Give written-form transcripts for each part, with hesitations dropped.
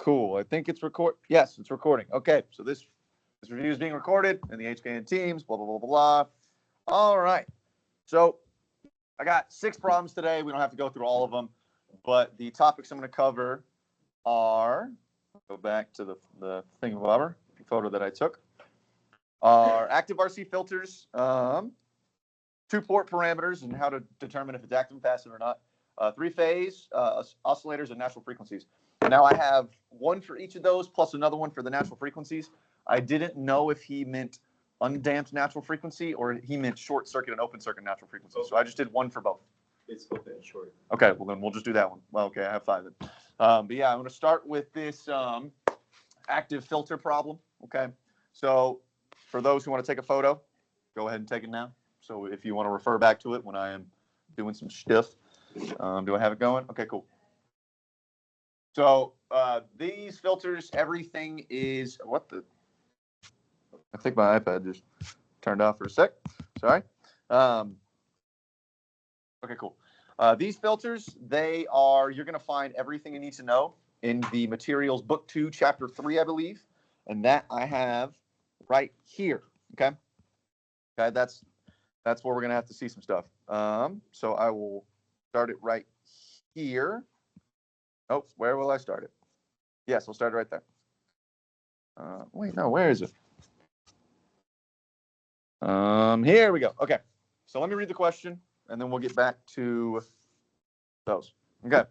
Cool. I think it's record. Yes, it's recording. Okay, so this review is being recorded in the HKN Teams. Blah blah blah blah blah. All right. So I got 6 problems today. We don't have to go through all of them, but the topics I'm going to cover are, go back to the thingamabobber, the photo that I took, are active RC filters, 2-port parameters and how to determine if it's active and passive or not, 3-phase oscillators and natural frequencies. Now I have one for each of those plus another one for the natural frequencies. I didn't know if he meant undamped natural frequency or he meant short circuit and open circuit natural frequency. So I just did one for both. It's open and short. Okay, well then we'll just do that one. Well, okay, I have 5 then. But yeah, I'm going to start with this active filter problem. Okay, so for those who want to take a photo, go ahead and take it now. So if you want to refer back to it when I am doing some stuff, do I have it going? Okay, cool. So these filters, everything is, what the, I think my iPad just turned off for a sec. Sorry. Okay, cool. These filters, they are, you're going to find everything you need to know in the materials book 2, chapter 3, I believe. And that I have right here. Okay. Okay. That's where we're going to have to see some stuff. So I will start it right here. Oh, where will I start it? Yes, I'll start it right there. Wait, no, where is it? Here we go. Okay, so let me read the question, and then we'll get back to those. Okay.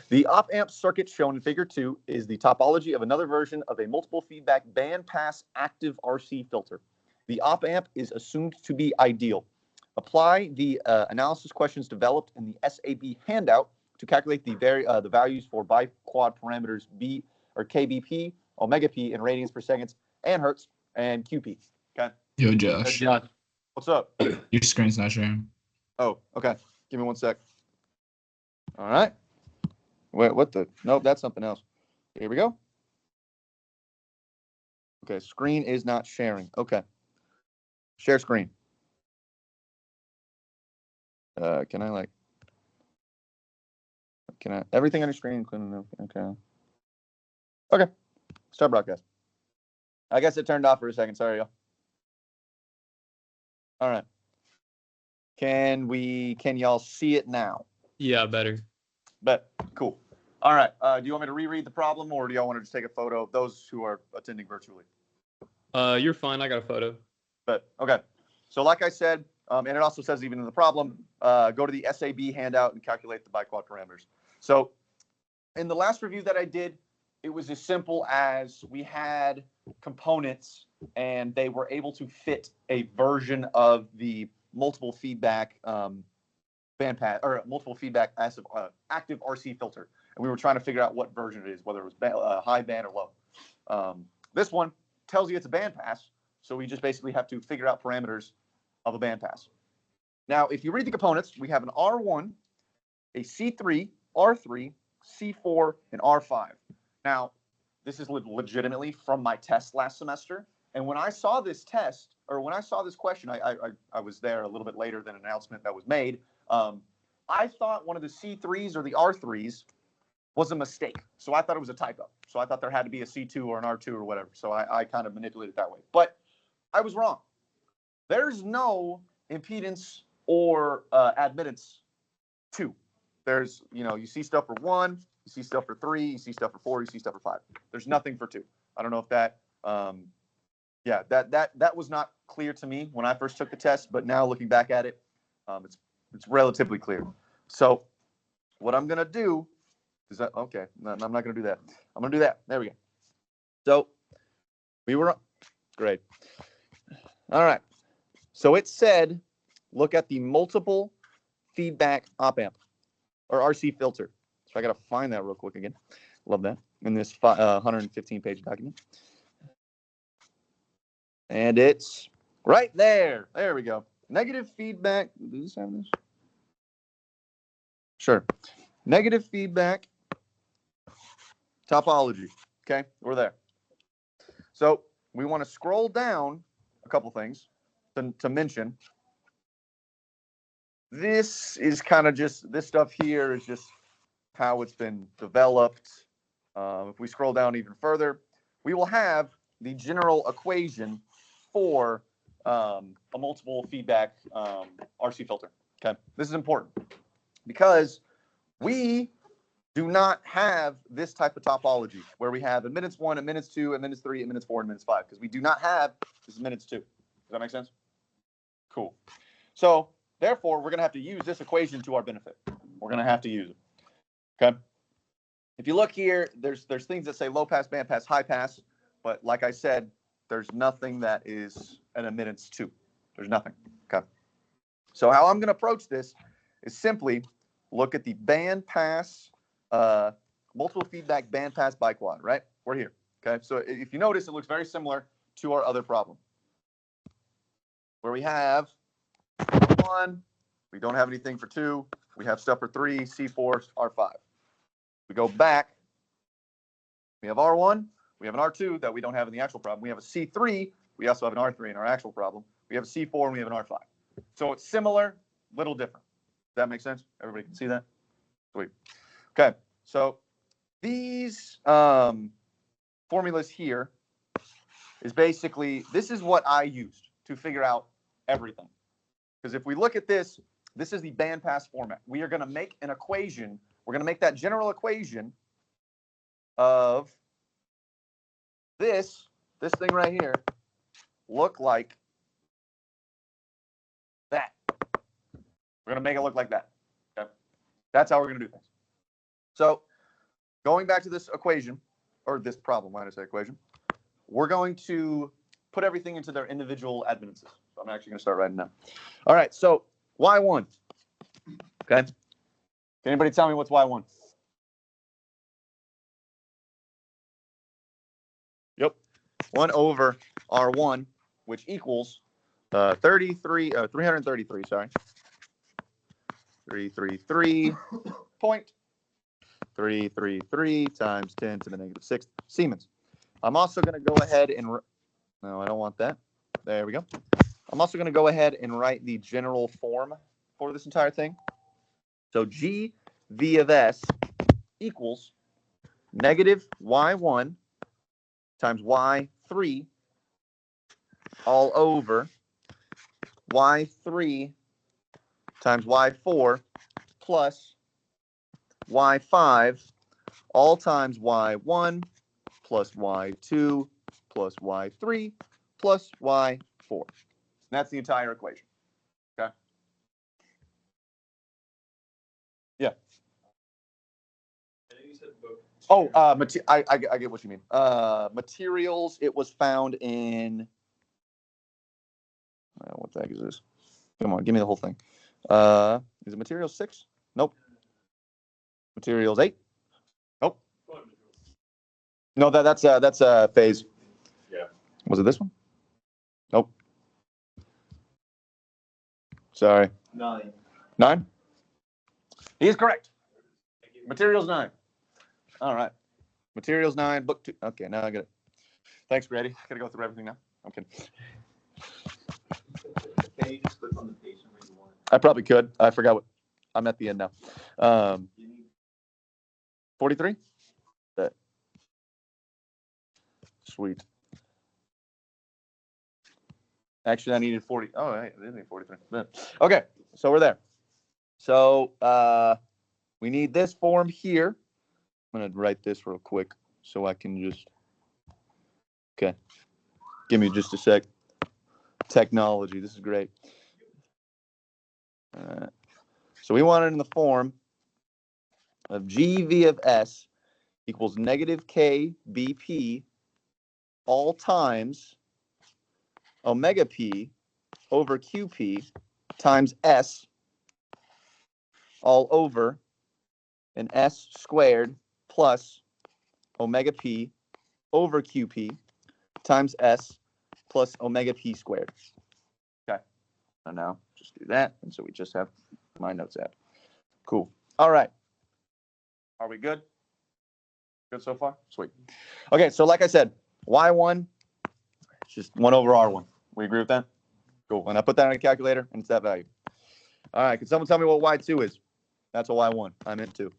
The op-amp circuit shown in Figure 2 is the topology of another version of a multiple feedback bandpass active RC filter. The op-amp is assumed to be ideal. Apply the analysis questions developed in the SAB handout to calculate the values for biquad parameters B or KBP, omega P in radians per second, and hertz, and QP. Okay. Yo, Josh. What's up? Your screen's not sharing. Oh, okay. Give me 1 sec. All right. Wait, what the? Nope, that's something else. Here we go. Okay, screen is not sharing. Okay. Share screen. Can I everything on your screen, including, okay. Okay, start broadcast. I guess it turned off for a second. Sorry, y'all. All right. Can y'all see it now? Yeah, better. Bet. Cool. All right. Do you want me to reread the problem, or do y'all want to just take a photo of those who are attending virtually? You're fine. I got a photo. But okay. So like I said, and it also says even in the problem, go to the SAB handout and calculate the biquad parameters. So in the last review that I did, it was as simple as we had components and they were able to fit a version of the multiple feedback bandpass or multiple feedback active RC filter. And we were trying to figure out what version it is, whether it was high band or low. This one tells you it's a bandpass. So we just basically have to figure out parameters of a bandpass. Now, if you read the components, we have an R1, a C3, R3, C4, and R5. Now, this is legitimately from my test last semester. And when I saw this test, or when I saw this question, I was there a little bit later than an announcement that was made. I thought one of the C3s or the R3s was a mistake. So I thought it was a typo. So I thought there had to be a C2 or an R2 or whatever. So I kind of manipulated it that way. But I was wrong. There's no impedance or admittance 2. There's, you see stuff for 1, you see stuff for 3, you see stuff for 4, you see stuff for 5. There's nothing for 2. I don't know if that, that was not clear to me when I first took the test, but now looking back at it, it's relatively clear. So what I'm going to do is that, okay, no, I'm not going to do that. I'm going to do that. There we go. So we were, great. All right. So it said, look at the multiple feedback op-amp or RC filter. So I got to find that real quick again. Love that. In this 115-page document. And it's right there. There we go. Negative feedback. Does this have this? Sure. Negative feedback topology. Okay, we're there. So we want to scroll down a couple things to mention. This is kind of just, this stuff here is just how it's been developed. if we scroll down even further, we will have the general equation for a multiple feedback RC filter. Okay, this is important because we do not have this type of topology where we have admittance 1, admittance 2, admittance 3, admittance 4, admittance 5, because we do not have this admittance 2. Does that make sense? Cool. So therefore, we're going to have to use this equation to our benefit. We're going to have to use it. Okay. If you look here, there's things that say low pass, band pass, high pass, but like I said, there's nothing that is an admittance 2. There's nothing. Okay. So how I'm going to approach this is simply look at the band pass, multiple feedback band pass biquad, right? We're here. Okay. So if you notice, it looks very similar to our other problem where we have 1, we don't have anything for 2, we have stuff for 3, C4, R5. We go back, we have R1, we have an R2 that we don't have in the actual problem. We have a C3, we also have an R3 in our actual problem. We have a C4 and we have an R5. So it's similar, little different. Does that make sense? Everybody can see that? Sweet. Okay, so these formulas here is basically, this is what I used to figure out everything. Because if we look at this, this is the bandpass format. We are going to make an equation. We're going to make that general equation of this thing right here look like that. We're going to make it look like that. Okay? That's how we're going to do things. So going back to this equation, or this problem, why did I say equation? We're going to put everything into their individual adminances. So I'm actually going to start writing now. All right, so Y1. Okay. Can anybody tell me what's Y1? Yep. 1 over R1, which equals 333, sorry. 333.333 times 10 to the negative 6 Siemens. I'm also going to go ahead and, no, I don't want that. There we go. I'm also going to go ahead and write the general form for this entire thing. So G V of S equals negative Y1 times Y3 all over Y3 times Y4 plus Y5 all times Y1 plus Y2 plus Y3 plus Y4. And that's the entire equation. Okay. Yeah. Oh, I get what you mean. Materials, it was found in, what the heck is this? Come on, give me the whole thing. Is it materials 6? Nope. Materials 8? Nope. No, that's phase. Yeah. Was it this one? Nope. Sorry. 9. 9? He is correct. Materials 9. All right. Materials 9, book 2. Okay, now I get it. Thanks, Grady. Gotta go through everything now. I'm kidding. Can you just click on the page number you want? I probably could. I forgot what. I'm at the end now. 43? Sweet. Actually, I needed 40. Oh, I didn't need 43. Okay, so we're there. So we need this form here. I'm going to write this real quick so I can just. Okay. Give me just a sec. Technology. This is great. So we want it in the form of GV of S equals negative K BP all times omega P over QP times S all over an S squared plus omega P over QP times S plus omega P squared. Okay. So now just do that. And so we just have my notes app. Cool. All right. Are we good? Good so far? Sweet. Okay, so like I said, Y1, it's just 1 over R1. We agree with that? Cool. And I put that on a calculator, and it's that value. All right, can someone tell me what Y2 is? That's a Y1. I'm in 2.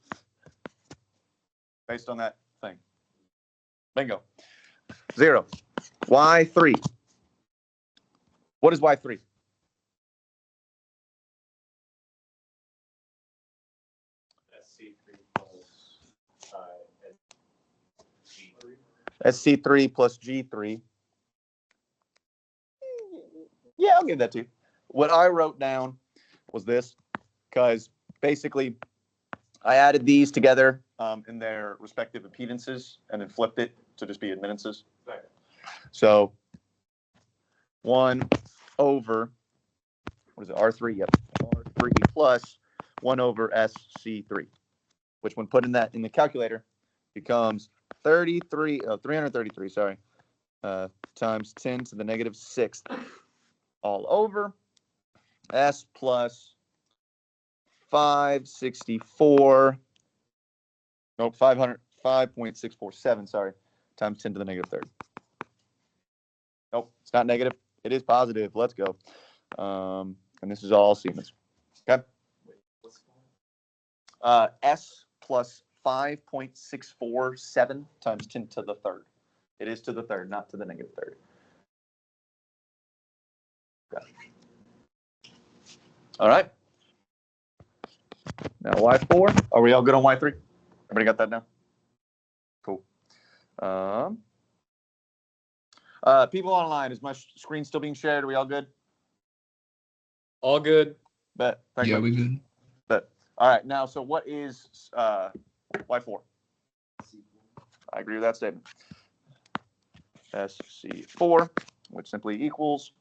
Based on that thing. Bingo. 0. Y3. What is Y3? SC3 plus G3. SC3 plus G3. Yeah, I'll give that to you. What I wrote down was this, because basically I added these together in their respective impedances and then flipped it to just be admittances. Right. So 1 over, what is it, R3? Yep, R3 plus 1 over SC3, which when put in the calculator becomes 333, sorry, times 10 to the negative 6th all over S plus 564, nope, 5.647, sorry, times 10 to the negative 3rd. Nope, it's not negative. It is positive. Let's go. And this is all Siemens. Okay. S plus 5.647 times 10 to the 3rd. It is to the 3rd, not to the negative 3rd. Okay. All right. Now Y4. Are we all good on Y3? Everybody got that now? Cool. People online, is my screen still being shared? Are we all good? All good. Bet. Thank Yeah, you. we good. Bet. All right. Now, so what is Y4? I agree with that statement. SC4, which simply equals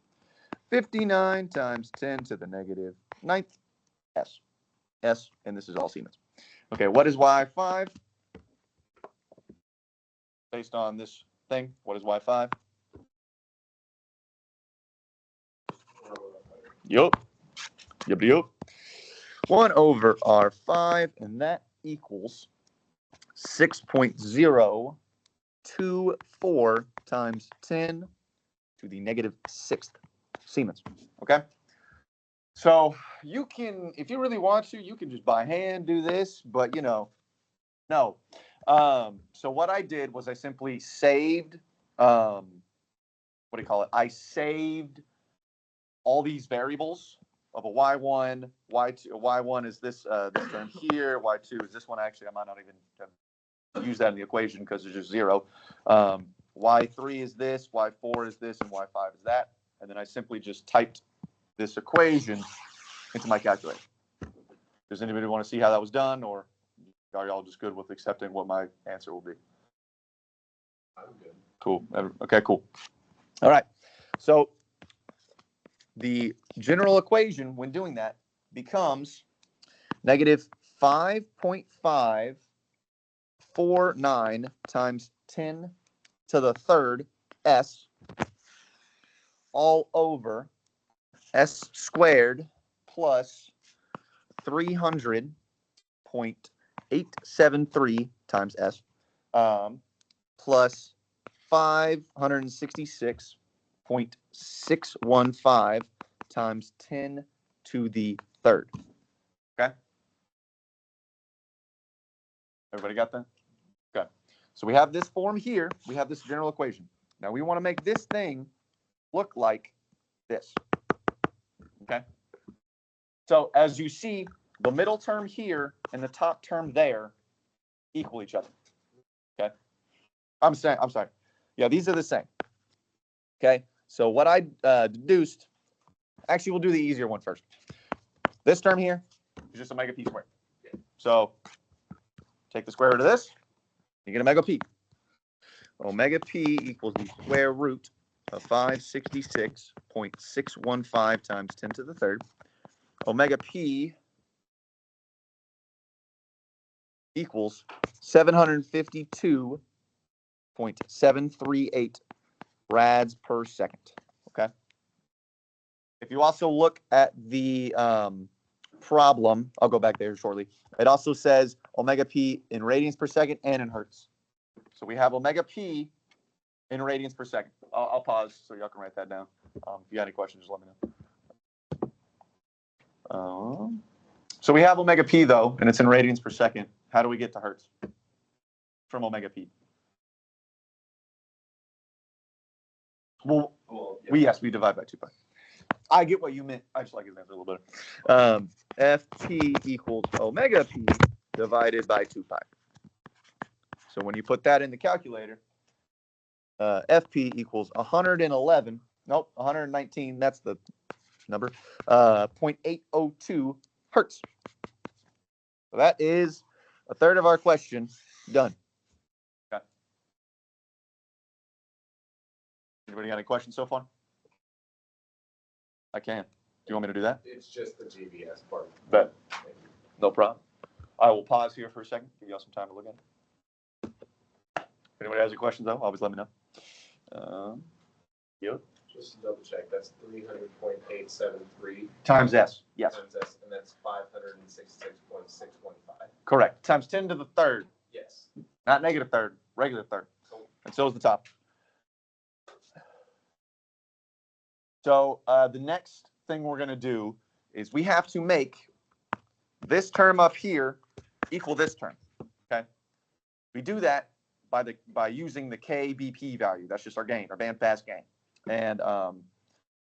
59 times 10 to the negative 9th S. S, and this is all Siemens. Okay, what is Y5? Based on this thing, what is Y5? Yup. Yup. 1 over R5, and that equals 6.024 times 10 to the negative 6th Siemens. Okay? So you can, if you really want to, you can just by hand do this, but no. So what I did was I simply saved, what do you call it? I saved all these variables of a Y1, Y2, Y1 is this term here, Y2 is this one. Actually, I might not even use that in the equation because it's just 0. Y3 is this, Y4 is this, and Y5 is that. And then I simply just typed this equation into my calculator. Does anybody want to see how that was done, or are y'all just good with accepting what my answer will be? I'm good. Cool. Okay, cool. All right. So the general equation when doing that becomes negative 5.549 times 10 to the 3rd S all over S squared plus 300.873 times S plus 566.615 times 10 to the 3rd. Okay? Everybody got that? Okay. So we have this form here. We have this general equation. Now we want to make this thing look like this. Okay? So as you see, the middle term here and the top term there equal each other. Okay? I'm sorry. Yeah, these are the same. Okay? So what I deduced, actually we'll do the easier one first. This term here is just omega p squared. So take the square root of this, you get omega p. Omega p equals the square root of 566.615 times 10 to the 3rd. Omega p equals 752.738 rads per second. Okay. If you also look at the problem, I'll go back there shortly. It also says omega p in radians per second and in hertz. So we have omega p in radians per second. I'll pause so y'all can write that down. If you got any questions, just let me know. So we have omega p though, and it's in radians per second. How do we get to hertz from omega p? Well, yes, we divide by 2 pi. I get what you meant. I just like his answer a little better. Ft equals omega p divided by 2 pi. So when you put that in the calculator, Fp equals 111. Nope, 119. That's the number. 0.802 hertz. So that is a third of our question done. Okay. Anybody got any questions so far? I can. Do you want me to do that? It's just the GBS part. Bet. No problem. I will pause here for a second, give y'all some time to look at it. If anybody has any questions, though, always let me know. Yep. Just to double check, that's 300.873 Times S. Yes. times S, and that's 566.615. Correct. Times 10 to the third. Yes. Not negative third, regular third. And so is the top. So the next thing we're going to do is we have to make this term up here equal this term. Okay. We do that by using the KBP value. That's just our gain, our bandpass gain. And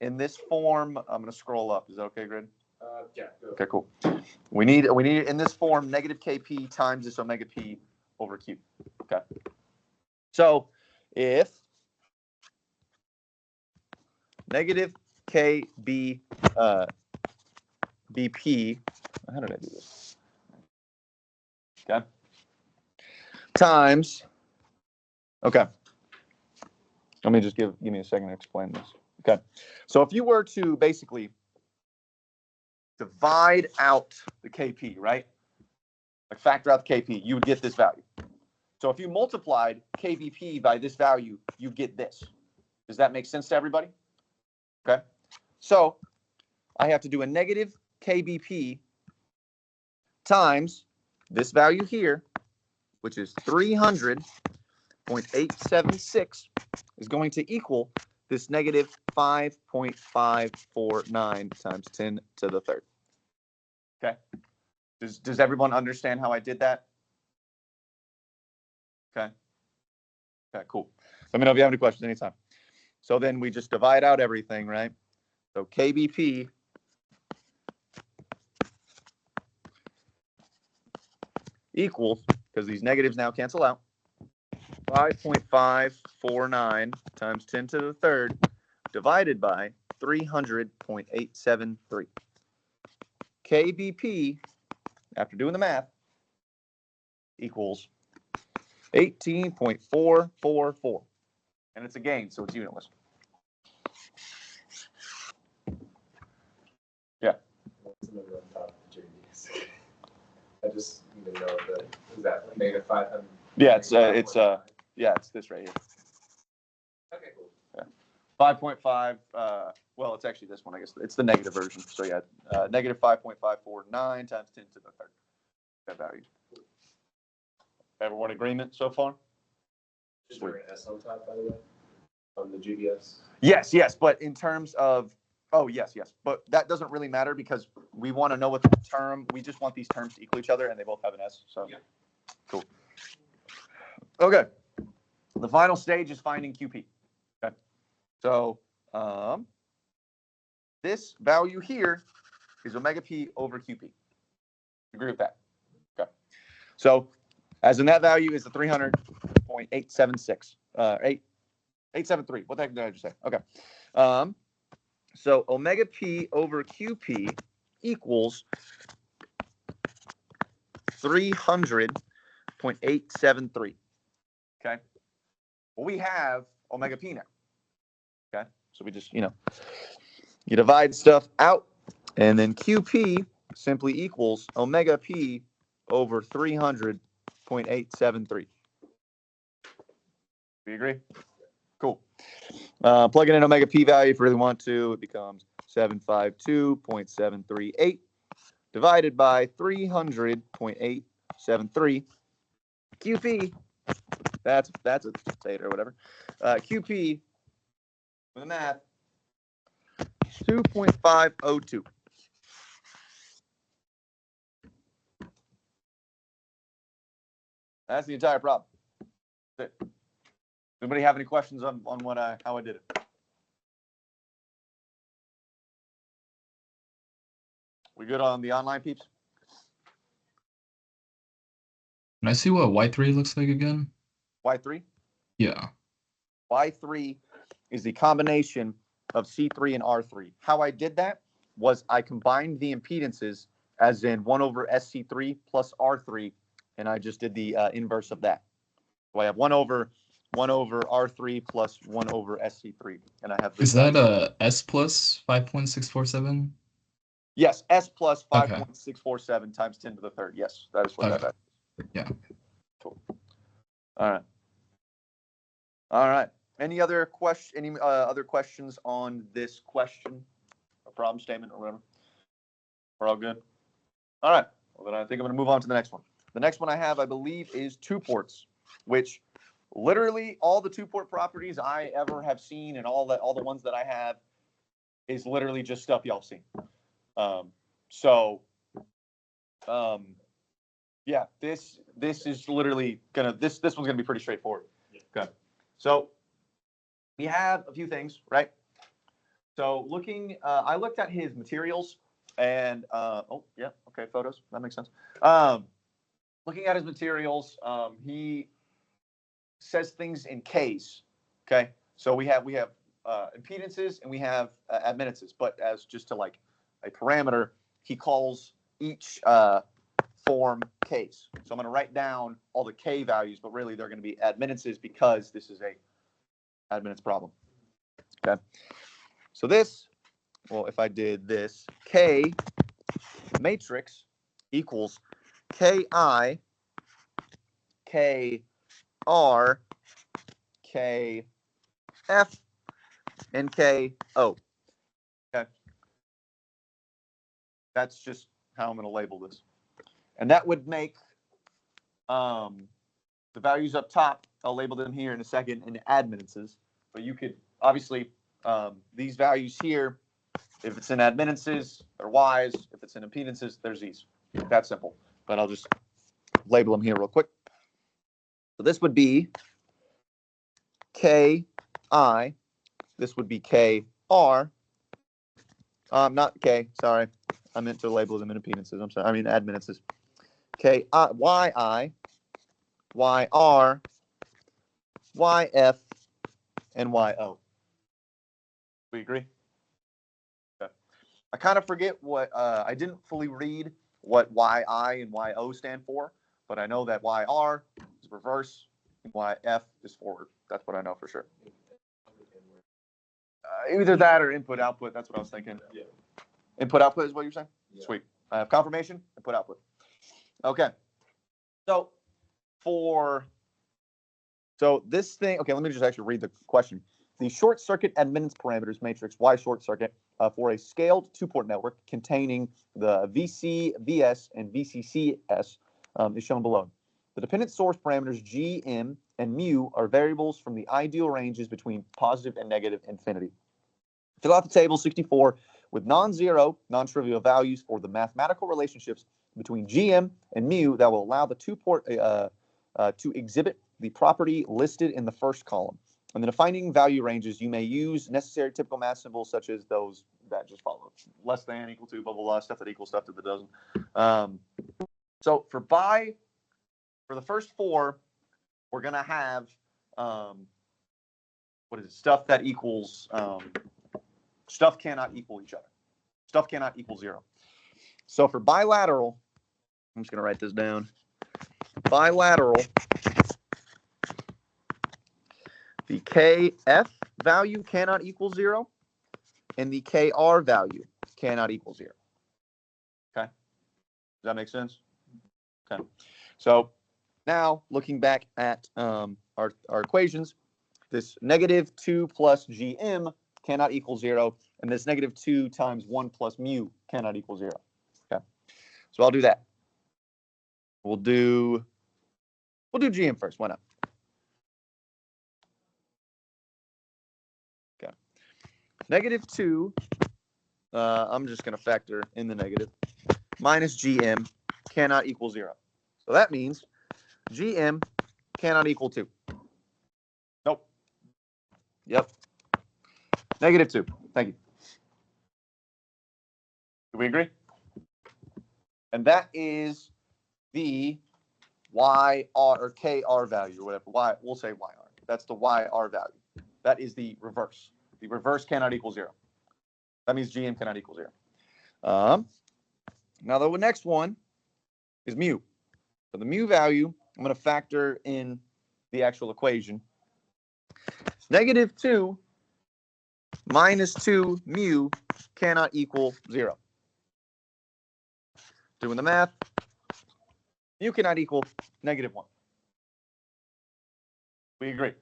in this form, I'm going to scroll up. Is that okay, Grid? Yeah. Go. Okay, cool. We need it in this form, negative KP times this omega P over Q. Okay. So if negative KB BP, how did I do this? Okay. Times, okay. Let me just give me a second to explain this. Okay. So if you were to basically divide out the KP, right? Like factor out the KP, you would get this value. So if you multiplied KBP by this value, you get this. Does that make sense to everybody? Okay. So I have to do a negative KBP times this value here, which is 300.876, is going to equal this negative 5.549 times 10 to the third. Okay. Does everyone understand how I did that? Okay. Okay, cool. Let me know if you have any questions anytime. So then we just divide out everything, right? So KBP equals, because these negatives now cancel out, 5.549 times 10 to the third divided by 300.873. KBP, after doing the math, equals 18.444. And it's a gain, so it's unitless. Yeah. What's the number on top of GBS? I just need to know that. Is that like negative 500? Yeah, it's this right here. Okay, cool. Yeah. 5.5, well, it's actually this one, I guess. It's the negative version. So yeah, negative 5.549 times 10 to the third. That value. Everyone agreement so far? Is there an S on top, by the way? On the GBS? Yes, but in terms of, yes. But that doesn't really matter because we want to know what the term, we just want these terms to equal each other and they both have an S. So, yeah. Cool. Okay. The final stage is finding QP. Okay. So, this value here is omega P over QP. Agree with that? Okay. So, as in that value is the 300.876, 873. What the heck did I just say? Okay. So omega P over QP equals 300.873. Okay. Well, we have omega P now. Okay. So we just, you divide stuff out, and then QP simply equals omega P over 300.873. We agree? Cool. Plugging in omega P value if you really want to, it becomes 752.738 divided by 300.873. QP, that's a theta or whatever. QP, with the math, 2.502. That's the entire problem. That's it. Anybody have any questions on how I did it? We good on the online peeps? Can I see what Y3 looks like again? Y3? Yeah. Y3 is the combination of C3 and R3. How I did that was I combined the impedances as in 1 over SC3 plus R3, and I just did the inverse of that. So I have 1 over R3 plus 1 over SC3, and I have this. Is that S plus 5.647? Yes, S plus Okay. 5.647 times 10 to the third. Yes, that is what Okay. that is. Yeah. Cool. All right. All right. Any other questions on this question or problem statement or whatever? We're all good. All right. Well, then I think I'm going to move on to the next one. The next one I have, I believe, is 2 ports, which literally all the 2-port properties I ever have seen and all the ones that I have is literally just stuff y'all seen. Yeah, this is literally this one's gonna be pretty straightforward. Yeah. Okay. So we have a few things, right? So I looked at his materials and oh yeah, okay, photos, that makes sense. Looking at his materials, he says things in Ks. Okay, so we have impedances and we have admittances, but as just to like a parameter, he calls each form Ks. So I'm going to write down all the K values, but really they're going to be admittances because this is a admittance problem. Okay, so this, well, if I did this, K matrix equals Ki, Kr, Kf, and Ko. Okay. That's just how I'm going to label this. And that would make the values up top, I'll label them here in a second, in admittances. But you could, obviously, these values here, if it's in admittances, they're Ys. If it's in impedances, they're Zs. That's simple. But I'll just label them here real quick. So this would be Ki. This would be Kr. Not K, sorry. I meant to label them in impedances. I'm sorry. I mean admittances. Ki, Yi, Yr, Yf, and Yo. We agree? Okay. I kind of forget what, I didn't fully read what Yi and Yo stand for, but I know that Yr is reverse and Yf is forward. That's what I know for sure. Either that or input output. That's what I was thinking. Yeah. Input output is what you're saying? Yeah. Sweet. I have confirmation, input output. Okay. So this thing, okay, let me just actually read the question. The short circuit admittance parameters matrix Y short circuit for a scaled 2-port network containing the VC, VS, and VCCS is shown below. The dependent source parameters G, M, and mu are variables from the ideal ranges between positive and negative infinity. Fill out the table 64 with non-zero, non-trivial values for the mathematical relationships between GM and mu that will allow the 2-port to exhibit the property listed in the first column. And the defining value ranges, you may use necessary typical math symbols such as those that just follow. Less than, equal to, blah, blah, blah, stuff that equals stuff that doesn't. So for the first 4, we're going to have, stuff that equals, stuff cannot equal each other. Stuff cannot equal 0. So for bilateral, I'm just going to write this down. Bilateral, the Kf value cannot equal 0, and the Kr value cannot equal 0. Okay? Does that make sense? Okay. So now looking back at our equations, this -2 plus Gm cannot equal 0, and this -2 times 1 plus mu cannot equal 0. Okay. So I'll do that. We'll do Gm first. Why not? Okay. -2, I'm just going to factor in the negative, minus Gm cannot equal 0. So that means Gm cannot equal 2. Nope. Yep. -2. Thank you. Do we agree? And that is the YR or KR value or whatever. We'll say YR. That's the YR value. That is the reverse. The reverse cannot equal 0. That means GM cannot equal 0. Now the next one is mu. So the mu value, I'm going to factor in the actual equation. -2 minus 2 mu cannot equal 0. Doing the math, mu cannot equal -1. We agree.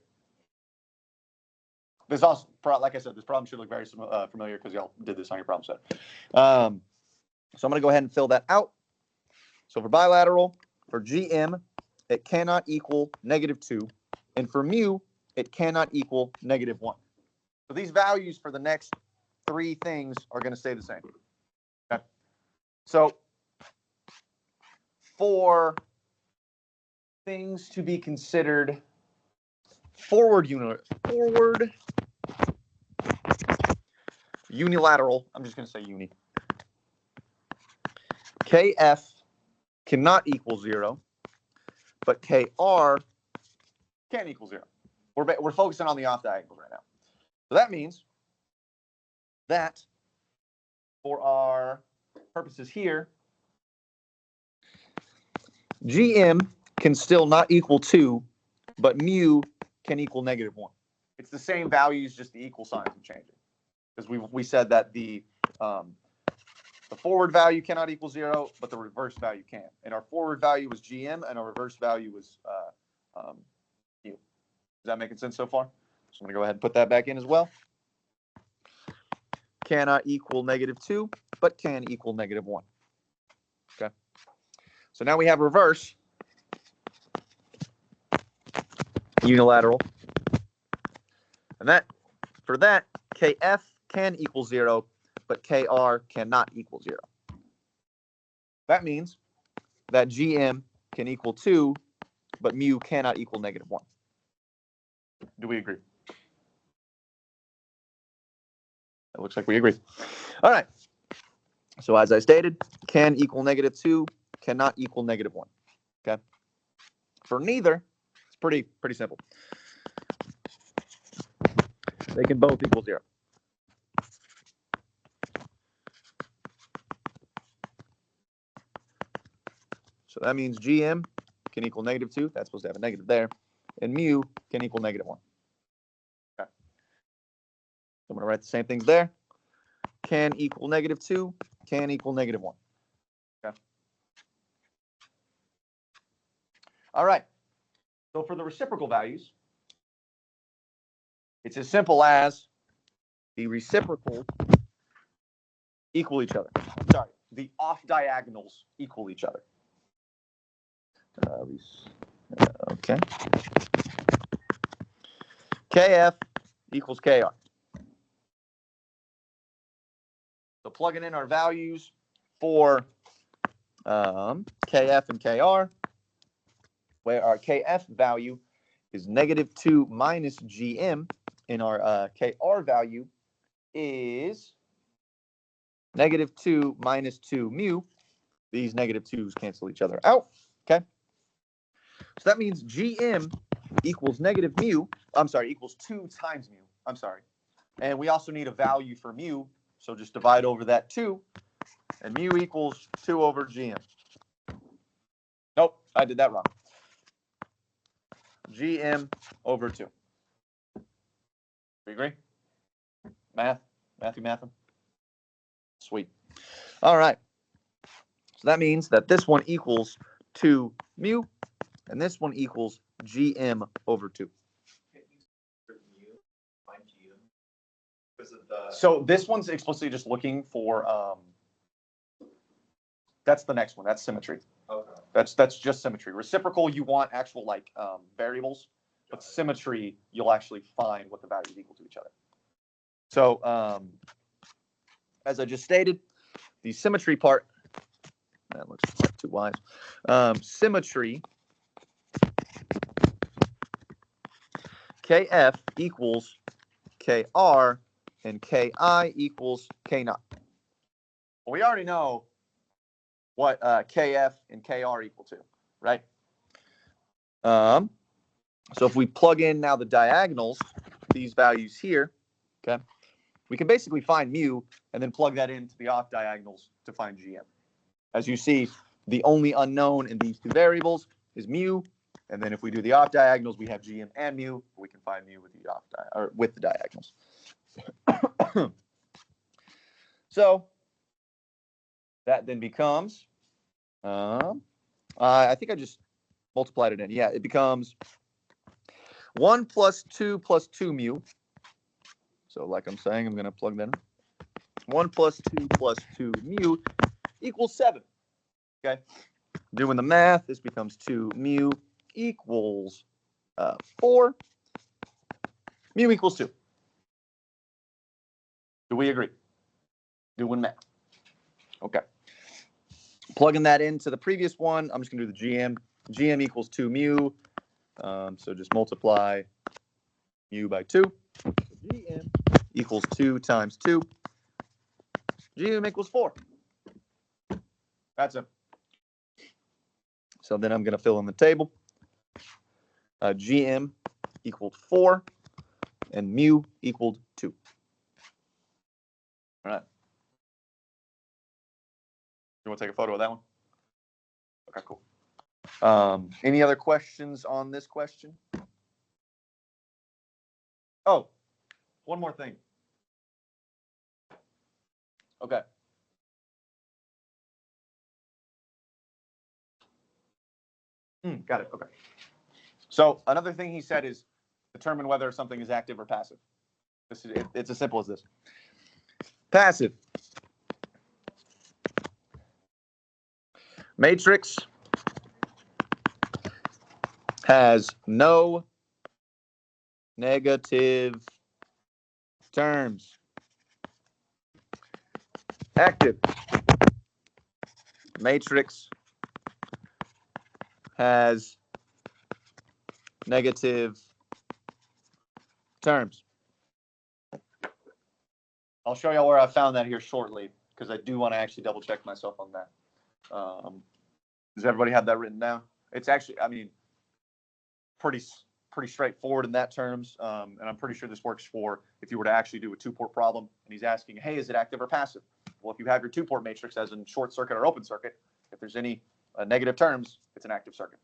This also, like I said, this problem should look very familiar because y'all did this on your problem set. So I'm going to go ahead and fill that out. So for bilateral, for GM, it cannot equal -2. And for mu, it cannot equal -1. So these values for the next 3 things are going to stay the same. Okay. So for things to be considered forward unilateral, I'm just going to say uni. KF cannot equal 0, but KR can equal 0. We're focusing on the off diagonals right now. So that means that for our purposes here, GM can still not equal 2, but mu can equal -1. It's the same values, just the equal signs are changing. Because we said that the forward value cannot equal 0, but the reverse value can. And our forward value was GM, and our reverse value was mu. Is that making sense so far? So I'm going to go ahead and put that back in as well. Cannot equal -2, but can equal -1. Okay. So now we have reverse unilateral. And for that, KF can equal 0, but KR cannot equal 0. That means that GM can equal 2, but mu cannot equal -1. Do we agree? It looks like we agree. All right. So as I stated, can equal -2, cannot equal -1. Okay. For neither, it's pretty simple. They can both equal 0. So that means GM can equal -2. That's supposed to have a negative there. And mu can equal -1. Okay. I'm going to write the same things there. Can equal -2, can equal -1. Okay. All right. So for the reciprocal values, it's as simple as the reciprocals equal each other. Sorry, the off diagonals equal each other. Okay. KF equals KR. So plugging in our values for KF and KR, where our KF value is -2 minus GM, and our KR value is -2 minus 2 mu. These -2's cancel each other out. Okay. So that means GM equals equals 2 times mu. I'm sorry. And we also need a value for mu. So just divide over that 2. And mu equals 2 over GM. Nope, I did that wrong. GM over 2. We agree? Matthew. Sweet. All right. So that means that this one equals 2 mu, and this one equals GM over 2. So this one's explicitly just looking for, that's the next one. That's symmetry. Okay. That's just symmetry. Reciprocal, you want actual variables, but symmetry, you'll actually find what the values equal to each other. So as I just stated, the symmetry part, that looks like 2 Y's. Symmetry, KF equals KR, and KI equals K0. Well, we already know what KF and KR equal to, right? So if we plug in now the diagonals, these values here, okay, we can basically find mu and then plug that into the off diagonals to find GM. As you see, the only unknown in these two variables is mu, and then if we do the off diagonals, we have GM and mu. We can find mu with the with the diagonals. So that then becomes, I think I just multiplied it in. Yeah, it becomes 1 plus 2 mu. So like I'm saying, I'm going to plug that in. 1 plus 2 mu equals 7. Okay. Doing the math, this becomes 2 mu equals 4. Mu equals 2. Do we agree? Doing math. Okay. Plugging that into the previous one, I'm just going to do the GM. GM equals 2 mu. So just multiply mu by 2. So GM equals 2 times 2. GM equals 4. That's it. So then I'm going to fill in the table. GM equaled 4 and mu equaled 2. All right. You want to take a photo of that one? Okay, cool. Any other questions on this question? Oh, one more thing. Okay. Got it. Okay. So another thing he said is determine whether something is active or passive. It's as simple as this. Passive. Matrix has no negative terms. Active. Matrix has negative terms. I'll show y'all where I found that here shortly, because I do want to actually double check myself on that. Does everybody have that written down? It's actually, I mean, pretty straightforward in that terms, and I'm pretty sure this works for if you were to actually do a two-port problem, and he's asking, hey, is it active or passive? Well, if you have your two-port matrix as in short circuit or open circuit, if there's any negative terms, it's an active circuit.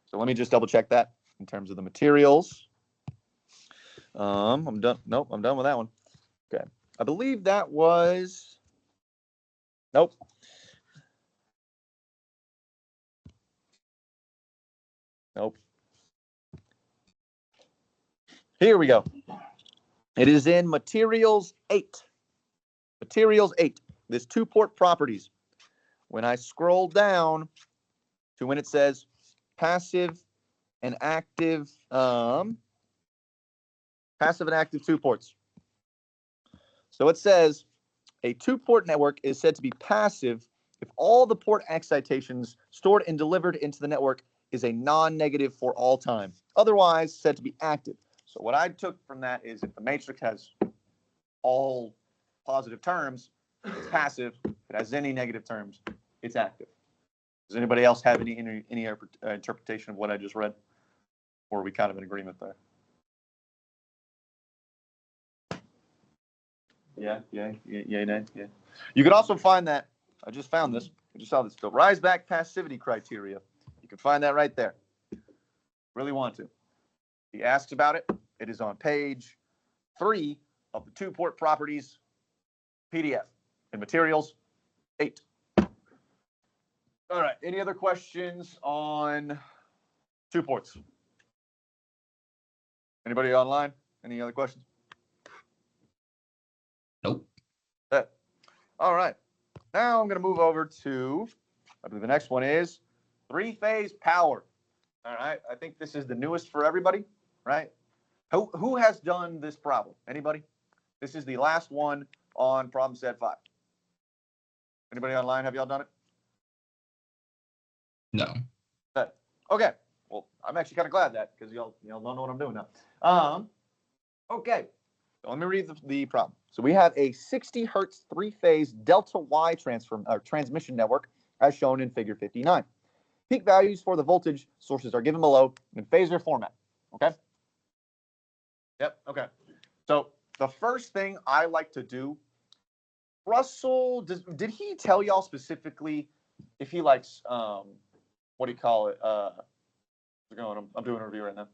So let me just double check that in terms of the materials. I'm done. Nope, I'm done with that one. Okay. I believe that was, nope. Nope. Here we go. It is in materials 8. Materials 8. This two-port properties. When I scroll down to when it says passive and active, passive and active two ports. So it says a two-port network is said to be passive if all the port excitations stored and delivered into the network is a non-negative for all time. Otherwise, said to be active. So what I took from that is if the matrix has all positive terms, it's passive. If it has any negative terms, it's active. Does anybody else have any interpretation of what I just read? Or are we kind of in agreement there? Yeah. You could also find that, I just found this, I just saw this, the rise back passivity criteria. You can find that right there. Really want to. He asks about it. It is on page 3 of the two-port properties PDF in materials 8. All right, any other questions on two ports? Anybody online? Any other questions? Nope. All right. Now I'm going to move over to, I believe the next one is three-phase power. All right. I think this is the newest for everybody, right? Who has done this problem? Anybody? This is the last one on problem set 5. Anybody online? Have y'all done it? No. Okay. Well, I'm actually kind of glad that because y'all don't know what I'm doing now. Okay. So let me read the problem. So we have a 60 hertz three-phase delta Y transmission network as shown in figure 59. Peak values for the voltage sources are given below in phasor format. Okay? Yep, okay. So the first thing I like to do, Russell, did he tell y'all specifically if he likes, what do you call it? I'm doing a review right now.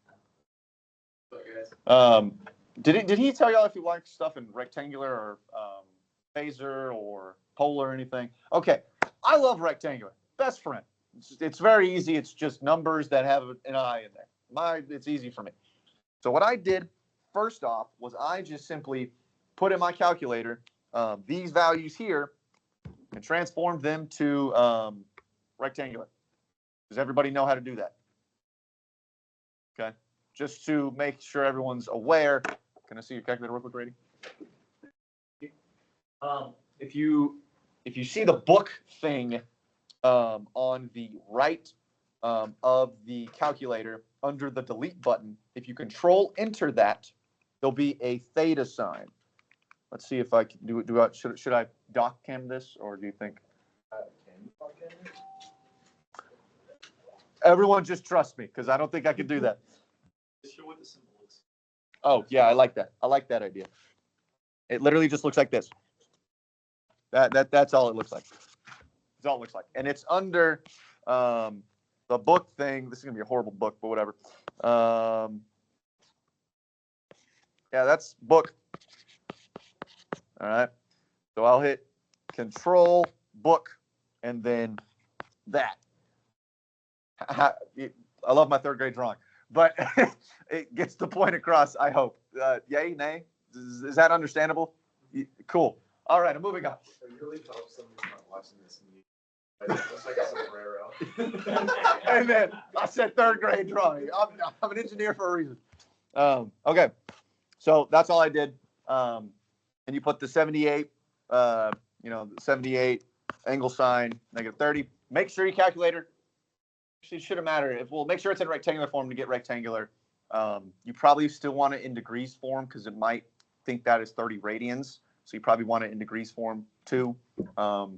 Did he tell y'all if he likes stuff in rectangular or phasor or polar or anything? Okay, I love rectangular. Best friend. It's very easy. It's just numbers that have an I in there. It's easy for me. So what I did first off was I just simply put in my calculator these values here and transformed them to rectangular. Does everybody know how to do that? Okay, just to make sure everyone's aware. Can I see your calculator real quick, Brady? If you see the book thing on the right of the calculator under the delete button, if you control enter that, there'll be a theta sign. Let's see if I can do it. Should I doc cam this, or do you think? Everyone just trust me, because I don't think I can do that. Show what the symbol is. Oh yeah, I like that. I like that idea. It literally just looks like this. That's all it looks like. That's all it looks like, and it's under the book thing. This is gonna be a horrible book, but whatever. Yeah, that's book. All right. So I'll hit Control Book, and then that. I love my third grade drawing, but it gets the point across, I hope. Yay, nay? Is that understandable? Cool. All right, I'm moving on. I really hope somebody's not watching this and you looks like a sombrero. And then I said third grade drawing. I'm an engineer for a reason. Okay, so that's all I did. And you put the 78, 78 angle sign, -30. Make sure your calculator. It shouldn't matter. We'll make sure it's in rectangular form to get rectangular. You probably still want it in degrees form because it might think that is 30 radians. So you probably want it in degrees form too. Y'all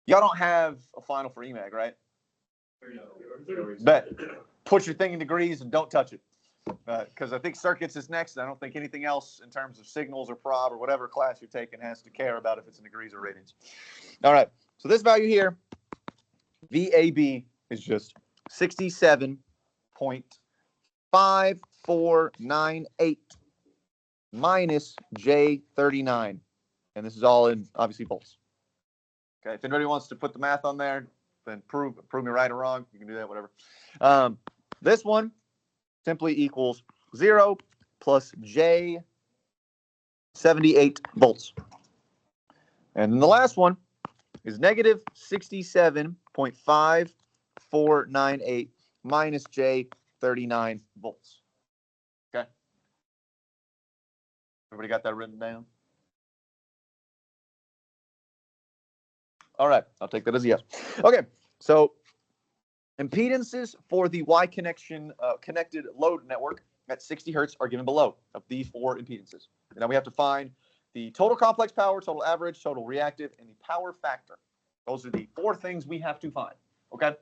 don't have a final for EMAG, right? Bet. Put your thing in degrees and don't touch it. Because I think circuits is next. I don't think anything else in terms of signals or prob or whatever class you're taking has to care about if it's in degrees or radians. All right. So this value here, VAB, is just 67.5498 minus J39. And this is all in, obviously, volts. Okay, if anybody wants to put the math on there, then prove me right or wrong. You can do that, whatever. This one simply equals 0 plus J 78 volts. And then the last one is negative 67.5498 minus J 39 volts. Okay. Everybody got that written down? All right, I'll take that as a yes. Okay, so impedances for the Y connection connected load network at 60 hertz are given below of these four impedances. And now we have to find the total complex power, total average, total reactive, and the power factor. Those are the four things we have to find. Okay.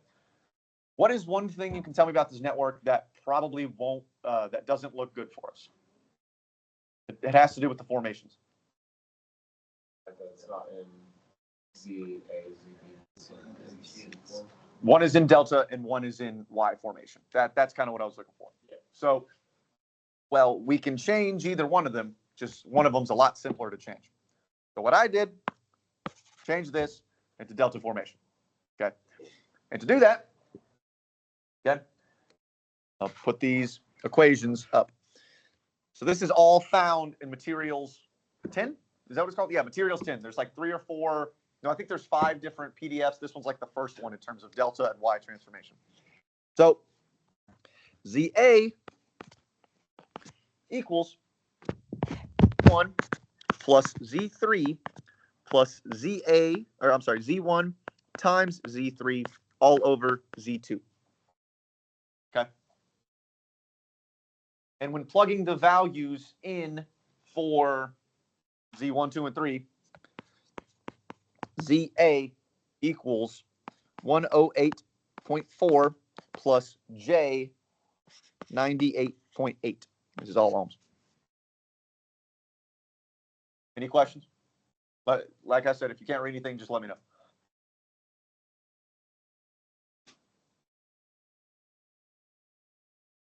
What is one thing you can tell me about this network that probably won't, that doesn't look good for us? It has to do with the formations. It's not in Z, A, Z, B. One is in delta and one is in Y formation. That's kind of what I was looking for. Yeah. So, well, we can change either one of them. Just one of them's a lot simpler to change. So what I did, change this into delta formation. Okay. And to do that, again, I'll put these equations up. So this is all found in materials 10. Is that what it's called? Yeah, materials 10. There's like 3 or 4. No, I think there's 5 different PDFs. This one's like the first one in terms of delta and Y transformation. So ZA equals 1 plus Z3 plus ZA, or I'm sorry, Z1 times Z3 all over Z2. Okay. And when plugging the values in for Z1, 2, and 3, ZA equals 108.4 plus J 98.8. This is all ohms. Any questions? But like I said, if you can't read anything, just let me know.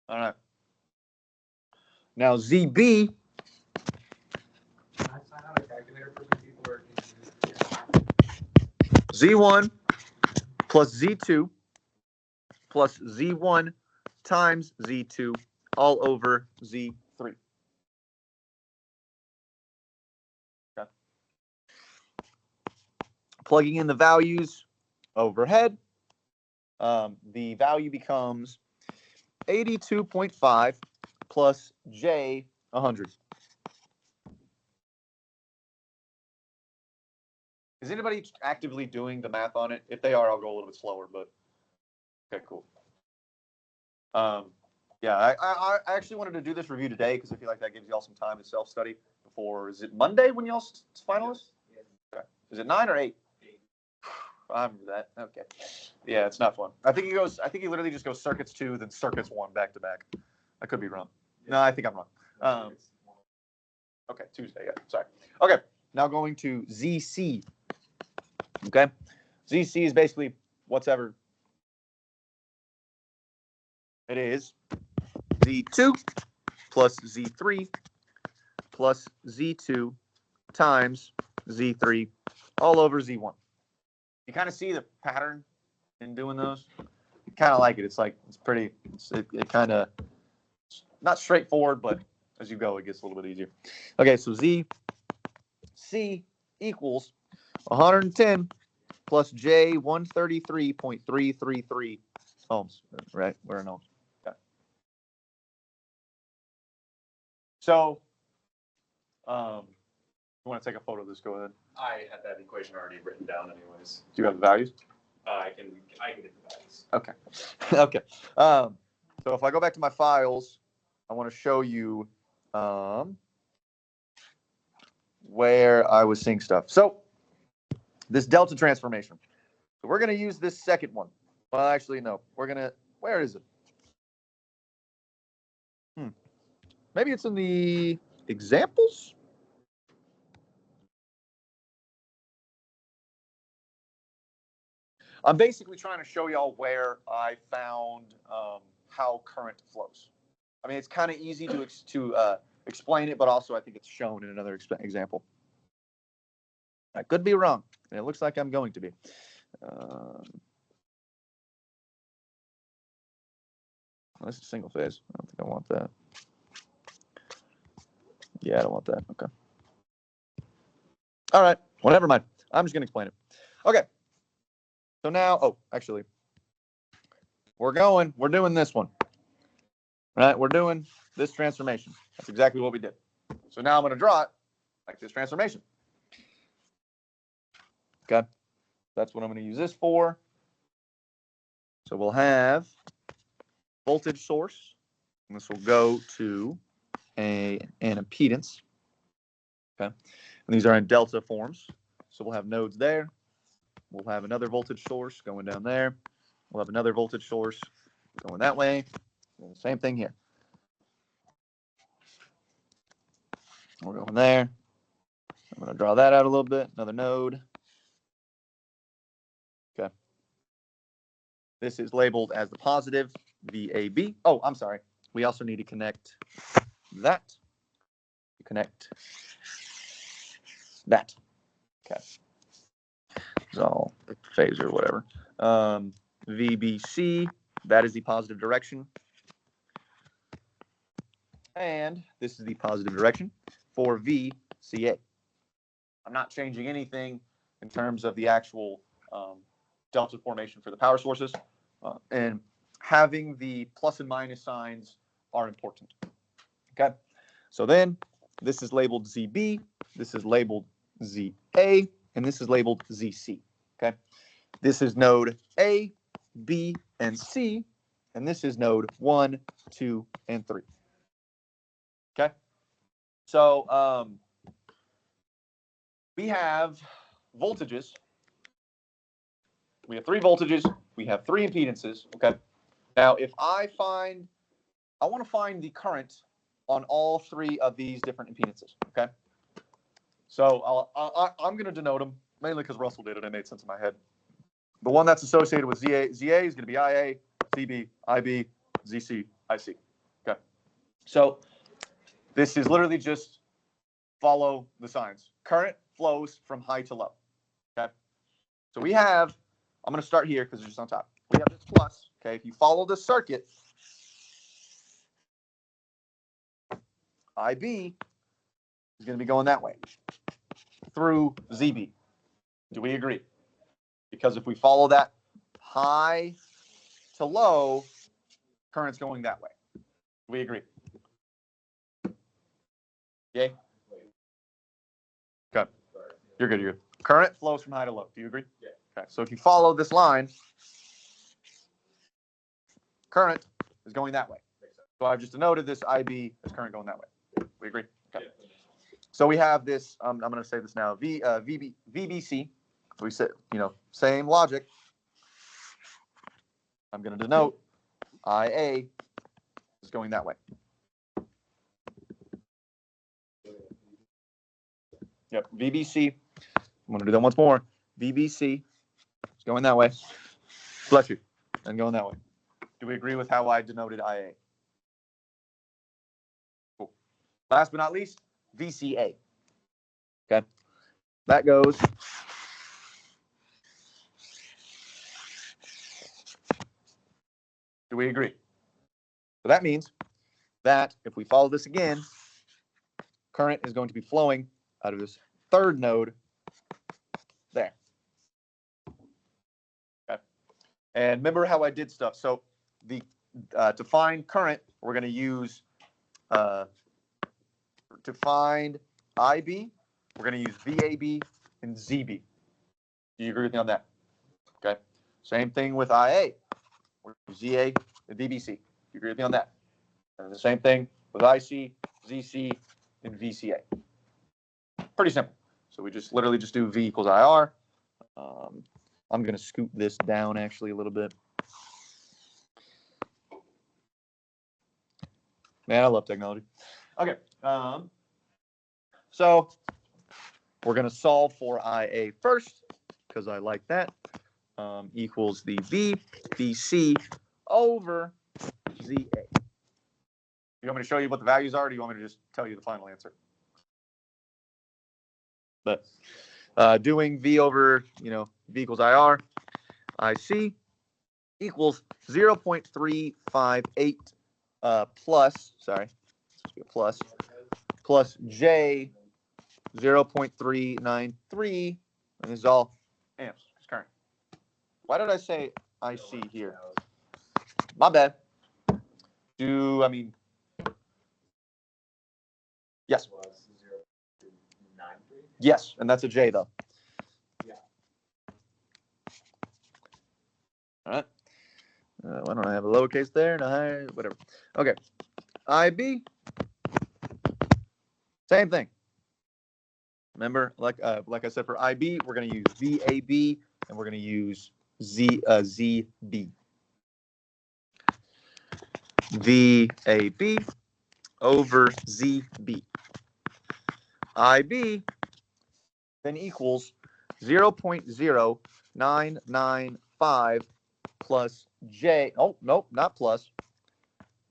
All right. Now ZB. Can I sign out a calculator for some people or Z1 plus Z2 plus Z1 times Z2 all over Z3. Okay. Plugging in the values overhead, the value becomes 82.5 plus J 100. Is anybody actively doing the math on it? If they are, I'll go a little bit slower, but okay, cool. Yeah, I actually wanted to do this review today because I feel like that gives you all some time to self-study before. Is it Monday when y'all finalists? Okay. Is it 9 or 8? 8. I remember that. Okay. Yeah, it's not fun. I think he literally just goes circuits 2, then circuits 1 back to back. I could be wrong. No, I think I'm wrong. Okay, Tuesday. Yeah, sorry. Okay, now going to ZC. Okay, ZC is basically whatever it is. Z2 plus Z3 plus Z2 times Z3 all over Z1. You kind of see the pattern in doing those. You kind of like it. It's like, it kind of, not straightforward, but as you go, it gets a little bit easier. Okay, so ZC equals 110 plus J 133.333 ohms, right? We're in ohms. Okay. So, you want to take a photo of this? Go ahead. I had that equation already written down anyways. Do you have the values? I can get the values. Okay. Okay. So if I go back to my files, I want to show you where I was seeing stuff. So this delta transformation. So we're going to use this second one. Well, actually, no. Where is it? Maybe it's in the examples? I'm basically trying to show y'all where I found how current flows. I mean, it's kind of easy to explain it, but also I think it's shown in another example. I could be wrong, and it looks like I'm going to be. This is single phase. I don't think I want that. Yeah, I don't want that. Okay. All right. Well, never mind. I'm just going to explain it. Okay. So now, actually, we're doing this one. Right? We're doing this transformation. That's exactly what we did. So now I'm going to draw it like this transformation. Okay. That's what I'm going to use this for. So we'll have voltage source. And this will go to an impedance. Okay. And these are in delta forms. So we'll have nodes there. We'll have another voltage source going down there. We'll have another voltage source going that way. And same thing here. We're going there. I'm going to draw that out a little bit. Another node. Okay. This is labeled as the positive VAB. Oh, I'm sorry. We also need to connect that. Connect that. Okay. So phase or whatever. VBC, that is the positive direction. And this is the positive direction for VCA. I'm not changing anything in terms of the actual delta formation for the power sources. And having the plus and minus signs are important. Okay. So then this is labeled ZB, this is labeled ZA, and this is labeled ZC. Okay. This is node A, B, and C, and this is node 1, 2, and 3. Okay. So we have voltages we have 3 voltages, we have 3 impedances, okay? Now, if I want to find the current on all 3 of these different impedances, okay? So I'm going to denote them, mainly because Russell did it, it made sense in my head. The one that's associated with ZA is going to be IA, CB, IB, ZC, IC, okay? So this is literally just follow the signs. Current flows from high to low, okay? So we have, I'm going to start here because it's just on top. We have this plus, okay? If you follow this circuit, IB is going to be going that way through ZB. Do we agree? Because if we follow that high to low, current's going that way. Do we agree? Yay? Okay. You're good. You're good. Current flows from high to low. Do you agree? Yeah. Okay. So if you follow this line, current is going that way. So I've just denoted this IB as current going that way. We agree? Okay. Yeah. So we have this, I'm going to say this now, VBC. So we said, same logic. I'm going to denote IA is going that way. Yep, VBC. I'm going to do that once more. VBC is going that way. Bless you. And going that way. Do we agree with how I denoted IA? Cool. Last but not least, VCA. Okay. That goes do we agree? So that means that if we follow this again, current is going to be flowing out of this 3rd node there. Okay. And remember how I did stuff. So the to find current, we're going to use to find IB, we're going to use VAB and ZB. Do you agree with me on that? Okay. Same thing with IA. We're going to use ZA and VBC. Do you agree with me on that? And the same thing with IC, ZC, and VCA. Pretty simple. So we just literally just do V equals IR. I'm going to scoot this down actually a little bit. Man, I love technology. Okay. So we're going to solve for IA first because I like that. Equals the VBC over ZA. You want me to show you what the values are, or do you want me to just tell you the final answer? But doing V over, V equals IR, IC equals 0.358 plus, sorry, plus J 0.393, and this is all amps, it's current. Why did I say IC here? My bad. Yes. Was 0.93. Yes, and that's a J though. Yeah. All right. Why don't I have a lowercase there? No, whatever. Okay. IB. Same thing. Remember, like I said, for IB, we're going to use VAB and we're going to use ZB. VAB over ZB. IB then equals 0.0995 plus J, oh, nope, not plus,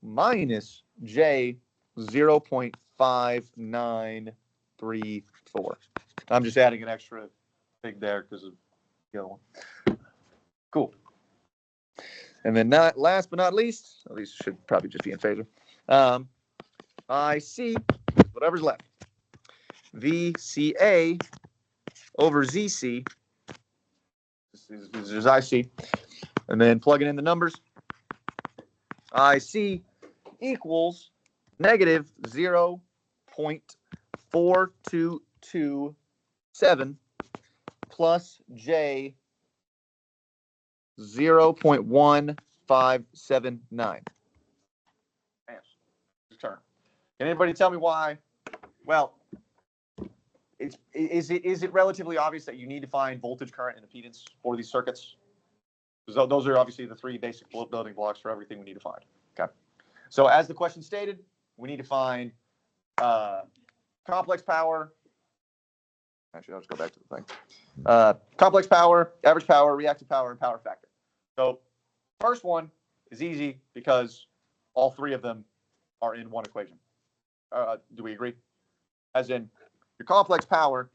minus J 0.5934. I'm just adding an extra thing there because of the other one. Cool. And then last but not least, at least should probably just be in phasor. IC, whatever's left. VCA over ZC. This is IC. And then plugging in the numbers. IC equals negative 0.4227 plus J 0.1579 amps. Turn. Can anybody tell me why? Well, is it relatively obvious that you need to find voltage, current, and impedance for these circuits? So those are obviously the three basic building blocks for everything we need to find. Okay. So as the question stated, we need to find complex power. Actually, I'll just go back to the thing. Complex power, average power, reactive power, and power factor. So first one is easy because all three of them are in one equation. Do we agree? As in, your complex power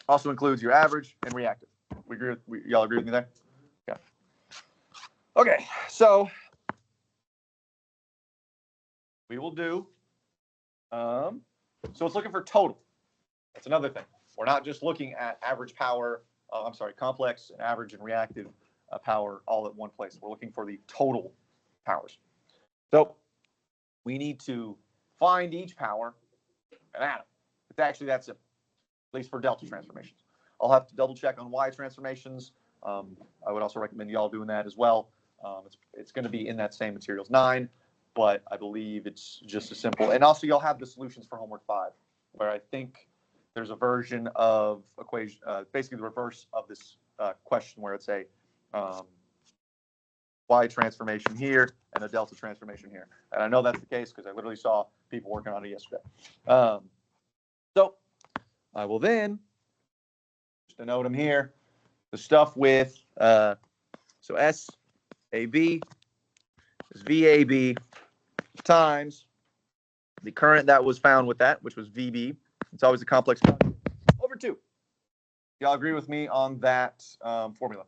also includes your average and reactive. We agree with, y'all agree with me there? Yeah. Okay, so we will do, so it's looking for total. That's another thing. We're not just looking at average power, complex and average and reactive power all at one place. We're looking for the total powers. So we need to find each power and add them. It's actually that simple, at least for delta transformations. I'll have to double check on Y transformations. I would also recommend y'all doing that as well. It's going to be in that same materials 9, but I believe it's just as simple. And also you'll have the solutions for homework 5, where I think there's a version of equation, basically the reverse of this question, where it's a Y transformation here and a delta transformation here. And I know that's the case because I literally saw people working on it yesterday. So I will then just denote them here. The stuff with so SAB is VAB times the current that was found with that, which was VB. It's always a complex conjugate over 2. Y'all agree with me on that formula?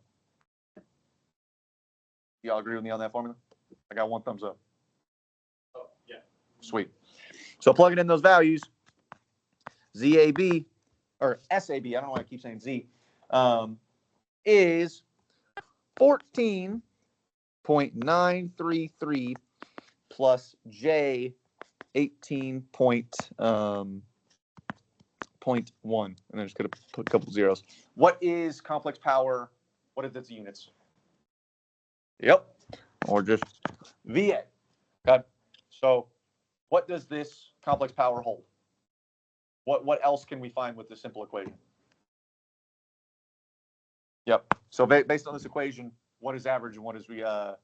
Y'all agree with me on that formula? I got 1 thumbs up. Oh, yeah. Sweet. So plugging in those values, ZAB, or SAB, I don't know why I keep saying Z, is 14.933 plus J 18.1. And I'm just going to put a couple zeros. What is complex power? What is its units? Yep. Or just VA. Okay. So what does this complex power hold? What else can we find with this simple equation? Yep. So based on this equation, what is average and what is reactive?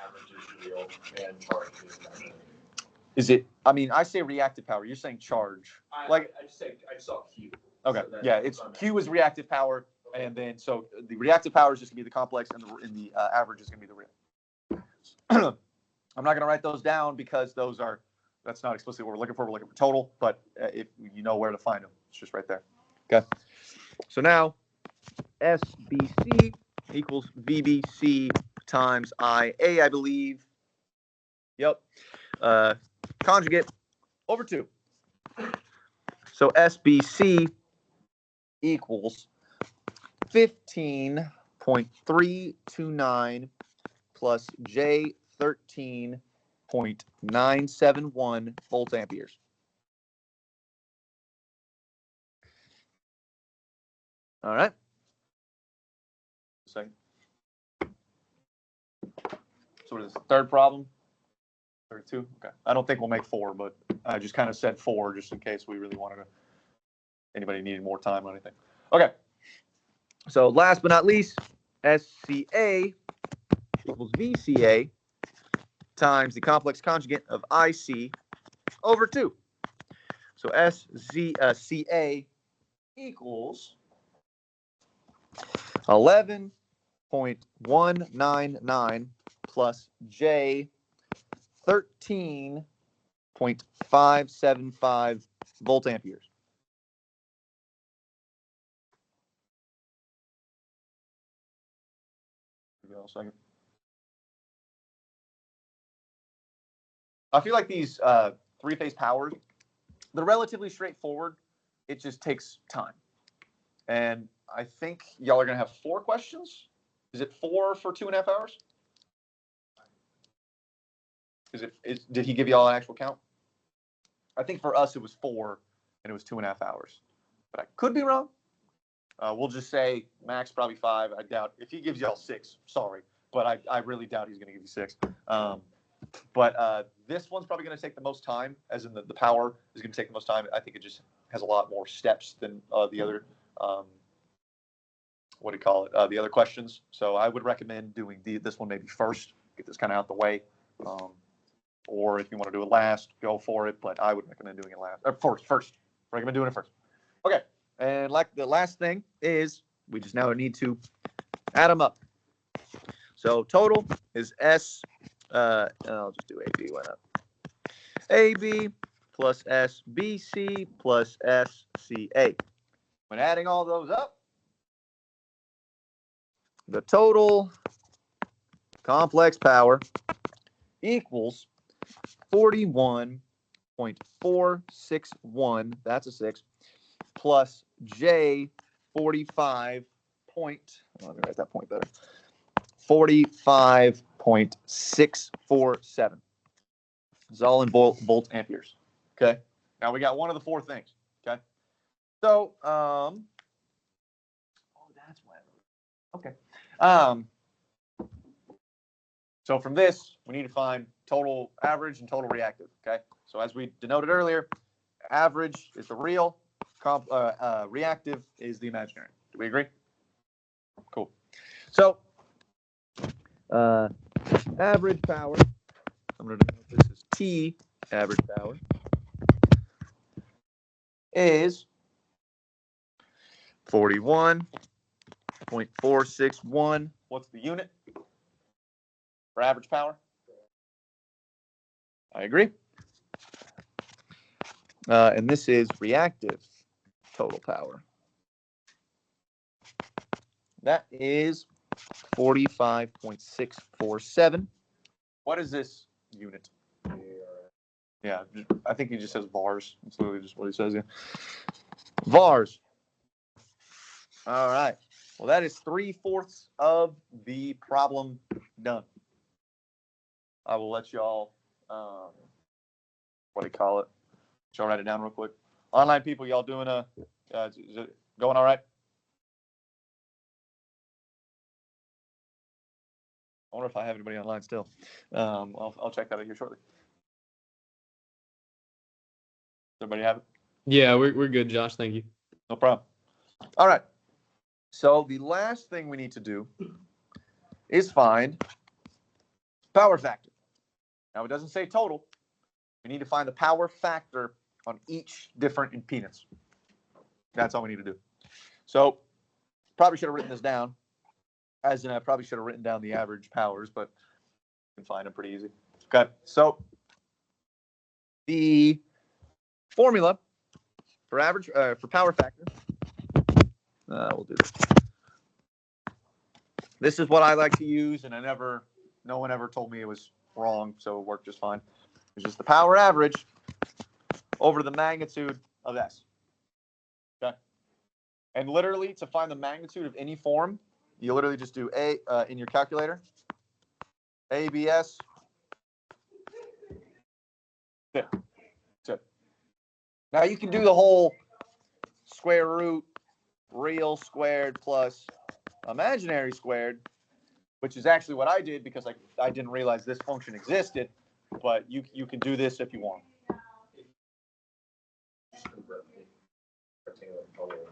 Average is real and charge is imaginary. Is it? I mean, I say reactive power. You're saying charge. I just saw Q. Okay. So Yeah. It's Q is reactive power, and then so the reactive power is just gonna be the complex, and the average is gonna be the real. I'm not gonna write those down because that's not explicitly what we're looking for. We're looking for total, but if you know where to find them, it's just right there. Okay. So now SBC equals VBC times IA, I believe. Yep. Conjugate over 2. So SBC equals 15.329 plus J 13.971 volt amperes. All right. Second. So what is this, third problem? 32? Okay. I don't think we'll make 4, but I just kind of said 4 just in case we really wanted to, anybody needed more time or anything. Okay. So last but not least, SCA equals VCA times the complex conjugate of IC over 2. So CA equals 11.199 plus J 13.575 volt amperes. Give me a second. I feel like these 3-phase powers, they're relatively straightforward. It just takes time. And I think y'all are going to have 4 questions. Is it 4 for 2.5 hours? Did he give y'all an actual count? I think for us it was 4 and it was 2.5 hours. But I could be wrong. We'll just say max probably 5. I doubt if he gives y'all 6. Sorry, but I really doubt he's going to give you 6. But this one's probably going to take the most time, as in the power is going to take the most time. I think it just has a lot more steps than the other what do you call it? The other questions. So I would recommend doing this one maybe first, get this kind of out the way. Or if you want to do it last, go for it. But I would recommend doing it last or first. Recommend doing it first. Okay. And like the last thing is we just now need to add them up. So total is S. I'll just do AB. Why not? AB plus SBC plus SCA. When adding all those up, the total complex power equals 41.461, that's a 6, plus J 45 point, let me write that point better, 45.647. It's all in volt amperes, okay? Now we got one of the four things, okay? So, oh, that's why. Okay. So from this, we need to find total average and total reactive, okay? So as we denoted earlier, average is the real, reactive is the imaginary. Do we agree? Cool. So, average power, I'm going to denote this as T, average power, is 41.461. What's the unit for average power? I agree. And this is reactive total power. That is 45.647. What is this unit? Yeah, I think he just says VARs. That's literally just what he says. Yeah. VARs. All right. Well, that is 3/4 of the problem done. I will let y'all, what do you call it? Shall I write it down real quick? Online people, y'all doing is it going all right? I wonder if I have anybody online still. I'll check that out here shortly. Does everybody have it? Yeah, we're good, Josh. Thank you. No problem. All right. So the last thing we need to do is find power factor. Now it doesn't say total. We need to find the power factor on each different impedance. That's all we need to do. So probably should have written this down. As in, I probably should have written down the average powers, but you can find them pretty easy. Okay. So the formula for average for power factor. We'll do this. This is what I like to use, and no one ever told me it was wrong, so it worked just fine. It's just the power average over the magnitude of S. Okay. And literally, to find the magnitude of any form, you literally just do A in your calculator. ABS. That's it. Now you can do the whole square root real squared plus imaginary squared, which is actually what I did because I didn't realize this function existed, but you can do this if you want.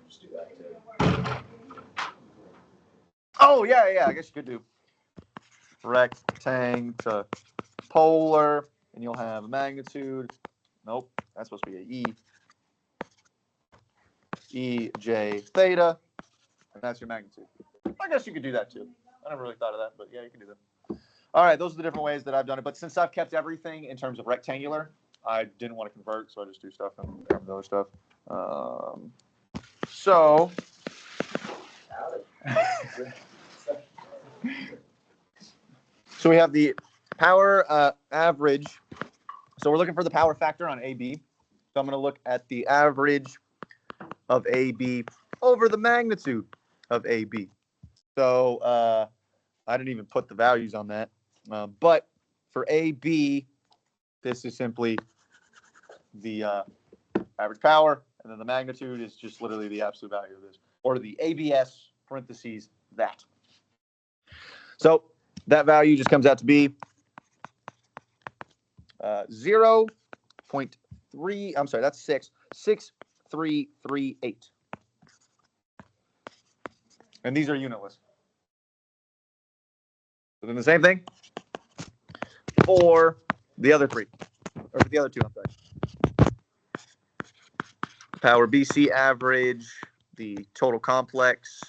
Just do that too. Oh, yeah, I guess you could do rectangle polar, and you'll have a magnitude. Nope, that's supposed to be a E J theta, and that's your magnitude. I guess you could do that too. I never really thought of that, but yeah, you can do that. All right, those are the different ways that I've done it. But since I've kept everything in terms of rectangular, I didn't want to convert, so I just do stuff and other stuff. So we have the power average. So we're looking for the power factor on AB. So I'm going to look at the average of AB over the magnitude of AB. So I didn't even put the values on that. But for AB, this is simply the average power, and then the magnitude is just literally the absolute value of this, or the ABS parentheses that. So that value just comes out to be 0.3. I'm sorry, that's 6.6338. And these are unitless. So then the same thing for the other three, or for the other two, I'm sorry. Power BC average, the total complex,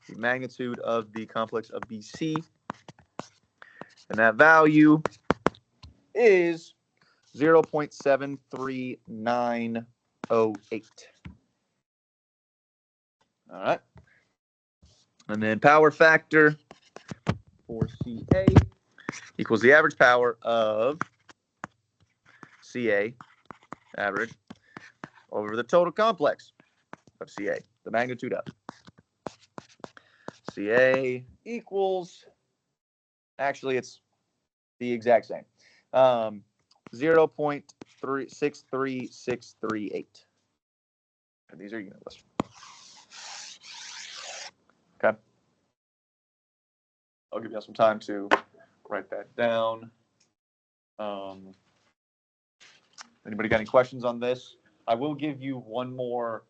the magnitude of the complex of BC, and that value is 0.73908. All right. And then power factor for CA equals the average power of CA average over the total complex of CA, the magnitude of. CA equals, actually it's the exact same, 0.363638. And these are unitless. Okay. I'll give you some time to write that down. Anybody got any questions on this? I will give you one more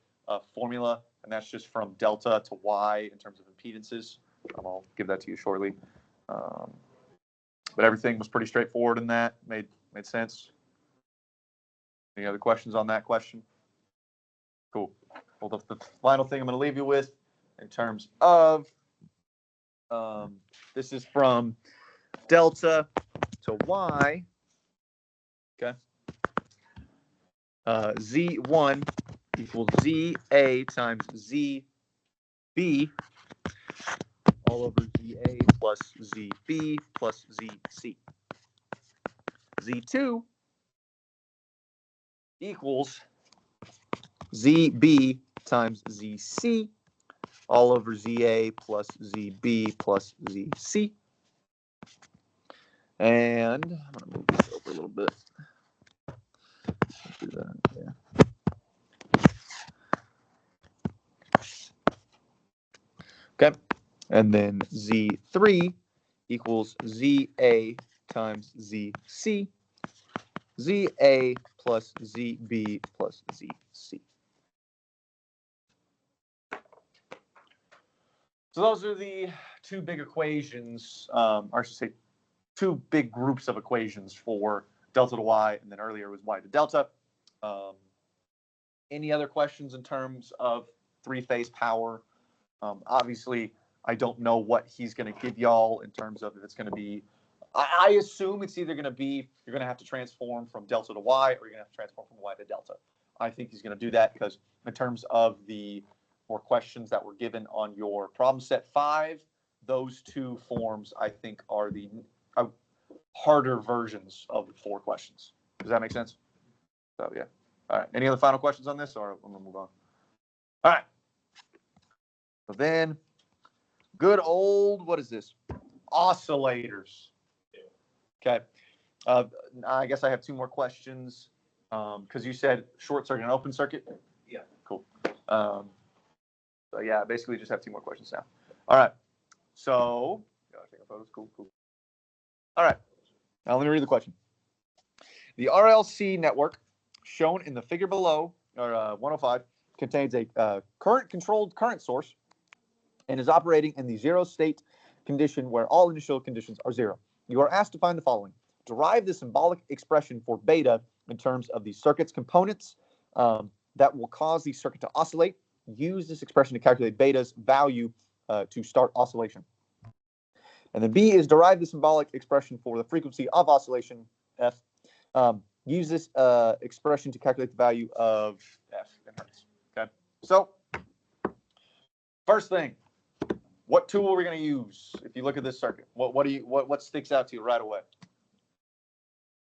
formula, and that's just from delta to Y in terms of impedances. I'll give that to you shortly. But everything was pretty straightforward in that. Made sense. Any other questions on that question? Cool. Well, the final thing I'm going to leave you with in terms of this is from delta to Y. Okay. Z1 equals ZA times ZB all over ZA plus ZB plus ZC. Z2 equals ZB times ZC all over ZA plus ZB plus ZC. And I'm going to move this over a little bit. Do that, yeah. Okay. And then Z3 equals ZA times ZC, ZA plus ZB plus ZC. So those are the two big equations, or I should say two big groups of equations for delta to Y, and then earlier was Y to delta. Any other questions in terms of three-phase power? Obviously, I don't know what he's going to give y'all in terms of if it's going to be, I assume it's either going to be, you're going to have to transform from delta to Y, or you're going to have to transform from Y to delta. I think he's going to do that because in terms of the 4 questions that were given on your problem set 5, those 2 forms, I think, are the harder versions of the 4 questions. Does that make sense? So, yeah. All right. Any other final questions on this, or I'm going to move on? All right. So then, good old, what is this? Oscillators. Okay. I guess I have 2 more questions because you said short circuit and open circuit. Yeah. Cool. So yeah, basically just have 2 more questions now. All right. So, taking photos. Cool. All right. Now let me read the question. The RLC network shown in the figure below, or 105, contains a controlled current source and is operating in the 0 state condition where all initial conditions are 0. You are asked to find the following. Derive the symbolic expression for beta in terms of the circuit's components that will cause the circuit to oscillate. Use this expression to calculate beta's value to start oscillation. And then B is derive the symbolic expression for the frequency of oscillation, F. Use this expression to calculate the value of F in hertz. Okay. So, first thing, what tool are we going to use if you look at this circuit? What sticks out to you right away?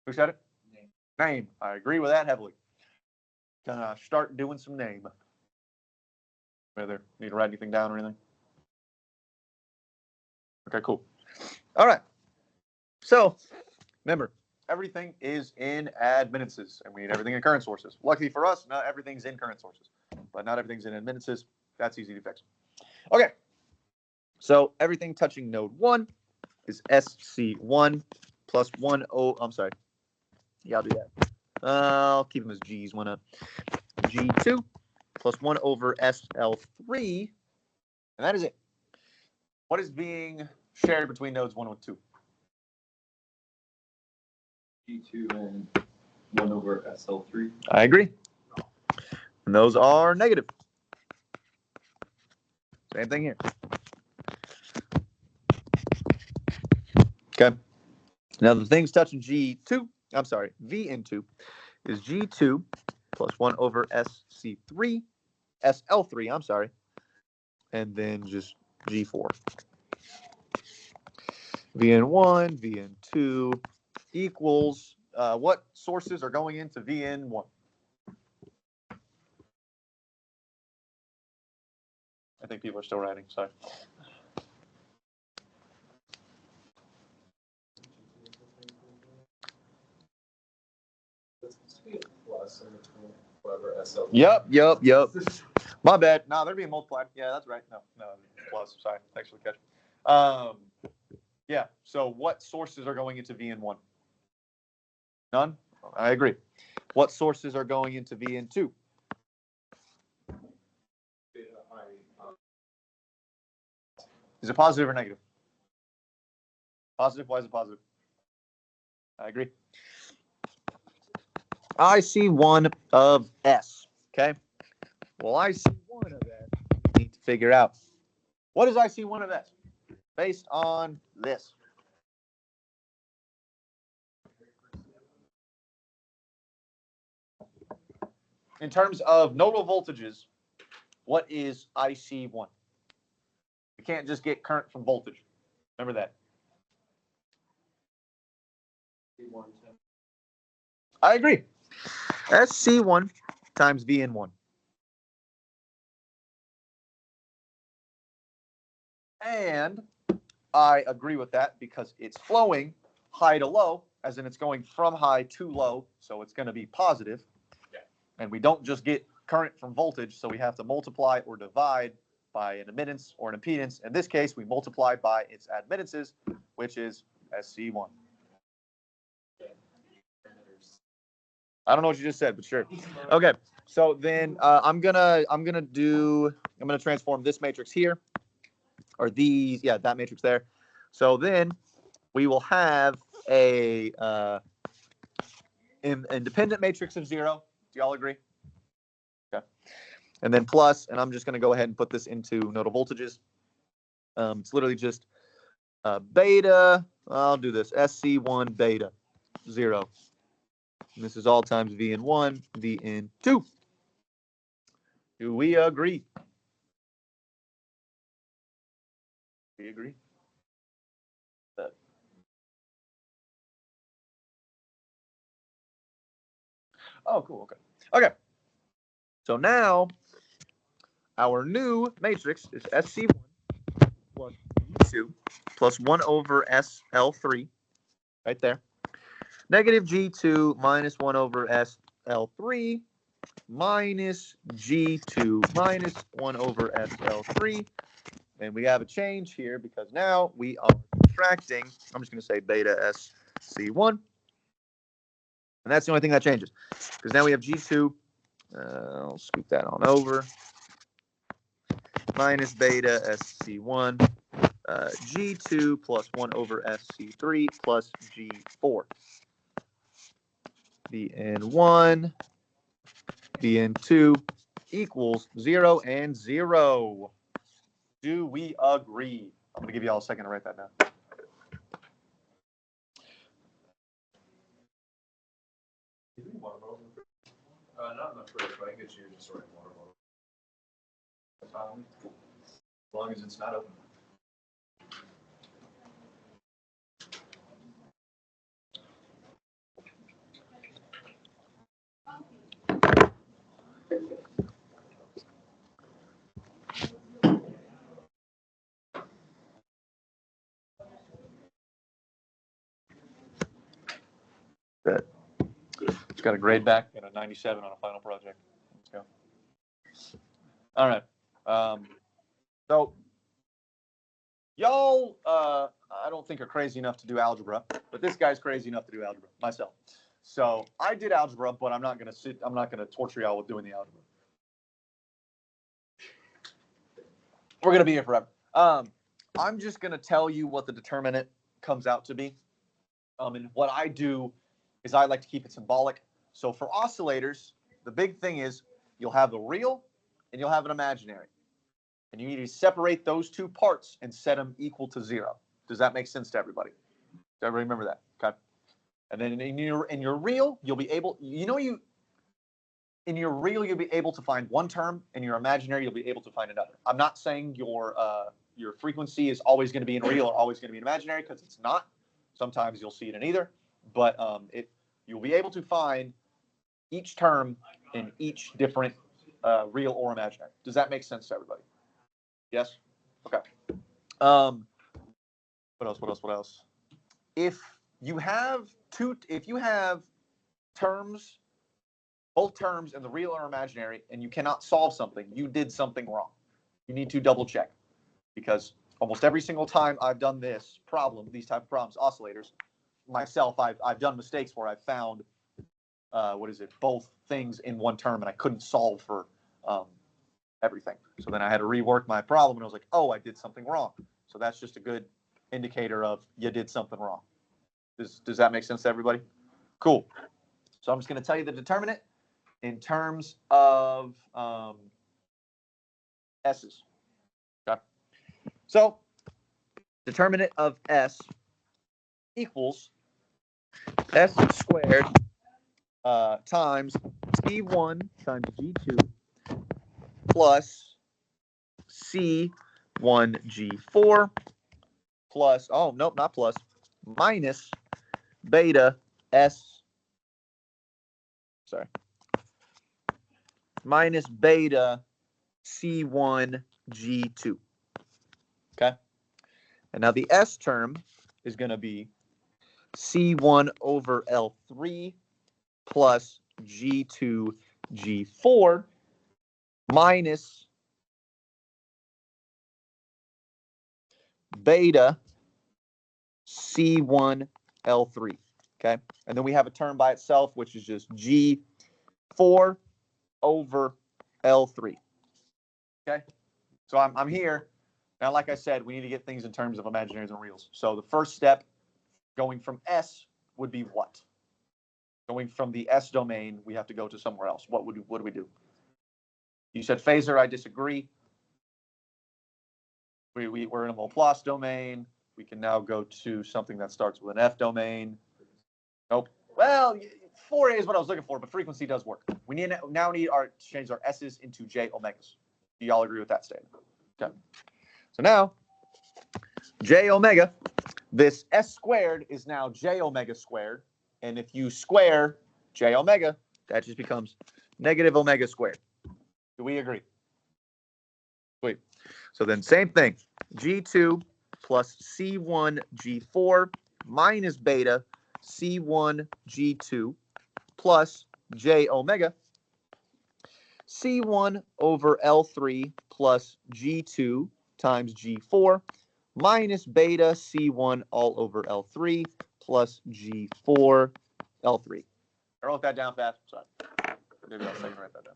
Who said it? Name. I agree with that heavily. Gonna start doing some name. Whether need to write anything down or anything? Okay, cool. All right. So, remember, everything is in admittances, and we need everything in current sources. Luckily for us, not everything's in current sources, but not everything's in admittances. That's easy to fix. Okay. So, everything touching node 1 is SC1 plus 1 O. I'm sorry. Yeah, I'll do that. I'll keep them as G's. Why not? G2 plus 1 over SL3 And that is it. What is being shared between nodes 1 and 2? G2 and 1 over SL3. I agree. And those are negative. Same thing here. Okay. Now the things touching V in 2 is G2 plus 1 over SL3, and then just G4. VN1, VN2 equals, what sources are going into VN1? I think people are still writing, sorry. Yep. My bad. No, they're being multiplied. Yeah, that's right. No, plus. Sorry. Thanks for the catch. Yeah. So what sources are going into VN1? None? I agree. What sources are going into VN2? Is it positive or negative? Positive. Why is it positive? I agree. I see 1 of S. Okay. Well, I see 1 of S. We need to figure out, what is I see 1 of S based on this? In terms of nodal voltages, what is IC1? We can't just get current from voltage. Remember that. I agree. SC1 times VN1. And I agree with that because it's flowing high to low, as in it's going from high to low, so it's going to be positive. Yeah. And we don't just get current from voltage, so we have to multiply or divide by an admittance or an impedance. In this case, we multiply by its admittances, which is SC1. I don't know what you just said, but sure. Okay, so then I'm gonna transform this matrix here, or these, yeah, that matrix there. So then we will have a independent matrix of 0. Do y'all agree? Okay. And then plus, and I'm just going to go ahead and put this into nodal voltages. It's literally just beta. I'll do this. SC1 beta 0. And this is all times VN1, VN2. Do we agree? We agree. Oh, cool. Okay. Okay. So now our new matrix is SC1 plus G2 plus 1 over SL3, right there. Negative G2 minus 1 over SL3 minus G2 minus 1 over SL3. And we have a change here because now we are subtracting. I'm just going to say beta SC1. And that's the only thing that changes. Because now we have G2. I'll scoot that on over. Minus beta SC1. G2 plus 1 over SC3 plus G4. VN1, VN2 equals 0 and 0. Do we agree? I'm going to give you all a second to write that down. Not in the fridge, but I can get you just right water bottle. As long as it's not open. Good. It's got a grade back and a 97 on a final project. Let's go. All right. So y'all, I don't think are crazy enough to do algebra, but this guy's crazy enough to do algebra, myself. So I did algebra, but I'm not gonna torture y'all with doing the algebra. We're going to be here forever. I'm just going to tell you what the determinant comes out to be. And what I do is I like to keep it symbolic. So for oscillators, the big thing is you'll have the real and you'll have an imaginary. And you need to separate those two parts and set them equal to 0. Does that make sense to everybody? Does everybody remember that? Okay. And then in your real, you'll be able, in your real, you'll be able to find one term. In your imaginary, you'll be able to find another. I'm not saying your frequency is always going to be in real or always going to be in imaginary, because it's not. Sometimes you'll see it in either. But you'll be able to find each term in each different real or imaginary. Does that make sense to everybody? Yes? Okay. What else? If you have terms, both terms in the real or imaginary, and you cannot solve something, you did something wrong. You need to double check, because almost every single time I've done this problem, these type of problems, oscillators, myself, I've done mistakes where I've found both things in one term, and I couldn't solve for everything. So then I had to rework my problem, and I was like, oh, I did something wrong. So that's just a good indicator of you did something wrong. Does that make sense to everybody? Cool. So I'm just going to tell you the determinant in terms of S's. Okay. So determinant of S equals S squared times C1 times G2 plus C1G4 plus, oh, nope, not plus, minus beta S, minus beta C1G2. Okay? And now the S term is going to be C1 over L3 plus G2 G4 minus beta C1 L3. Okay? And then we have a term by itself, which is just G4 over L3. Okay? So I'm here. Now, like I said, we need to get things in terms of imaginaries and reals. So the first step going from S would be what? Going from the S domain, we have to go to somewhere else. What do we do? You said phasor. I disagree. We're in a Laplace domain. We can now go to something that starts with an F domain. Nope. Well, 4A is what I was looking for, but frequency does work. We now need to change our S's into J omegas. Do y'all agree with that statement? Okay. So now, J omega, this S squared is now J omega squared. And if you square J omega, that just becomes negative omega squared. Do we agree? Sweet. So then same thing. G2 plus C1 G4 minus beta C1 G2 plus J omega C1 over L3 plus G2 times G4 minus beta C1 all over L3 plus G4 L3. I wrote that down fast. Sorry. Maybe I'll second write that down.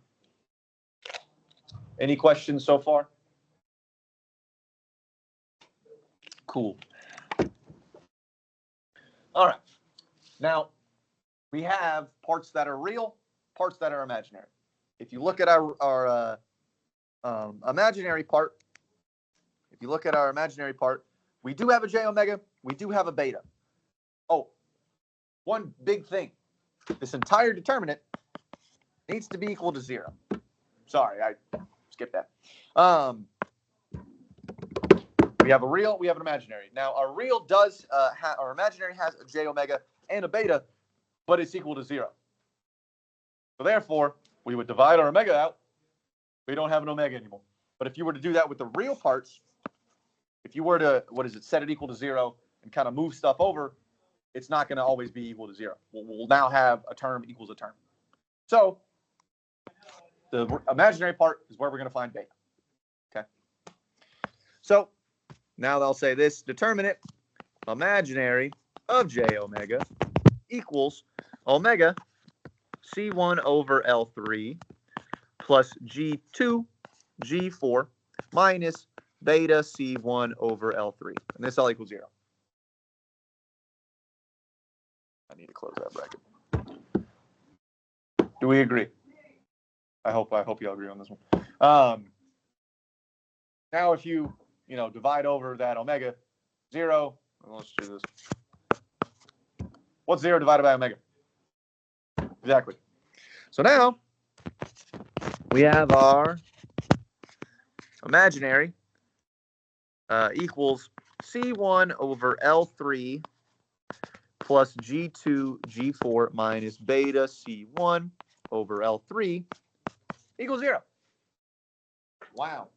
Any questions so far? Cool. All right. Now, we have parts that are real, parts that are imaginary. If you look at our imaginary part, we do have a J omega, we do have a beta. Oh, one big thing. This entire determinant needs to be equal to 0. Sorry, I skipped that. We have a real, we have an imaginary. Now, our real does, our imaginary has a J omega and a beta, but it's equal to 0. So therefore, we would divide our omega out. We don't have an omega anymore. But if you were to do that with the real parts, if you were to, set it equal to 0 and kind of move stuff over, it's not going to always be equal to 0. We'll now have a term equals a term. So the imaginary part is where we're going to find beta. Okay. So now they'll say this determinant imaginary of J omega equals omega C1 over L3 plus G2 G4 minus beta C1 over L3. And this all equals 0. I need to close that bracket. Do we agree? I hope you all agree on this one. Now if you divide over that omega 0, let's do this. What's 0 divided by omega? Exactly. So now we have our imaginary equals C1 over L3 plus G2 G4 minus beta C1 over L3 equals 0. Wow.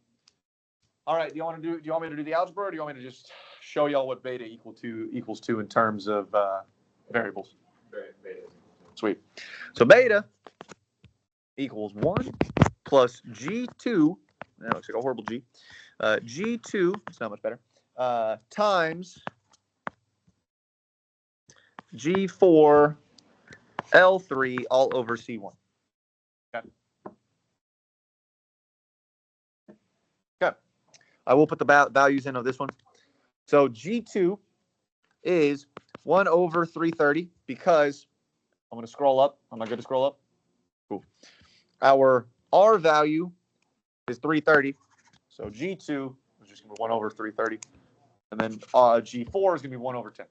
All right. Do you want me to do the algebra, or do you want me to just show y'all what beta equals to in terms of variables? Beta. Sweet. So beta equals 1 plus G2. That looks like a horrible G. G2, it's not much better, times G4 L3 all over C1. Okay. Okay. I will put the values in of this one. So G2 is 1 over 330 because I'm going to scroll up. Am I good to scroll up? Cool. Our R value is 330. So G2 is just going to be 1 over 330. And then G4 is going to be 1 over 10.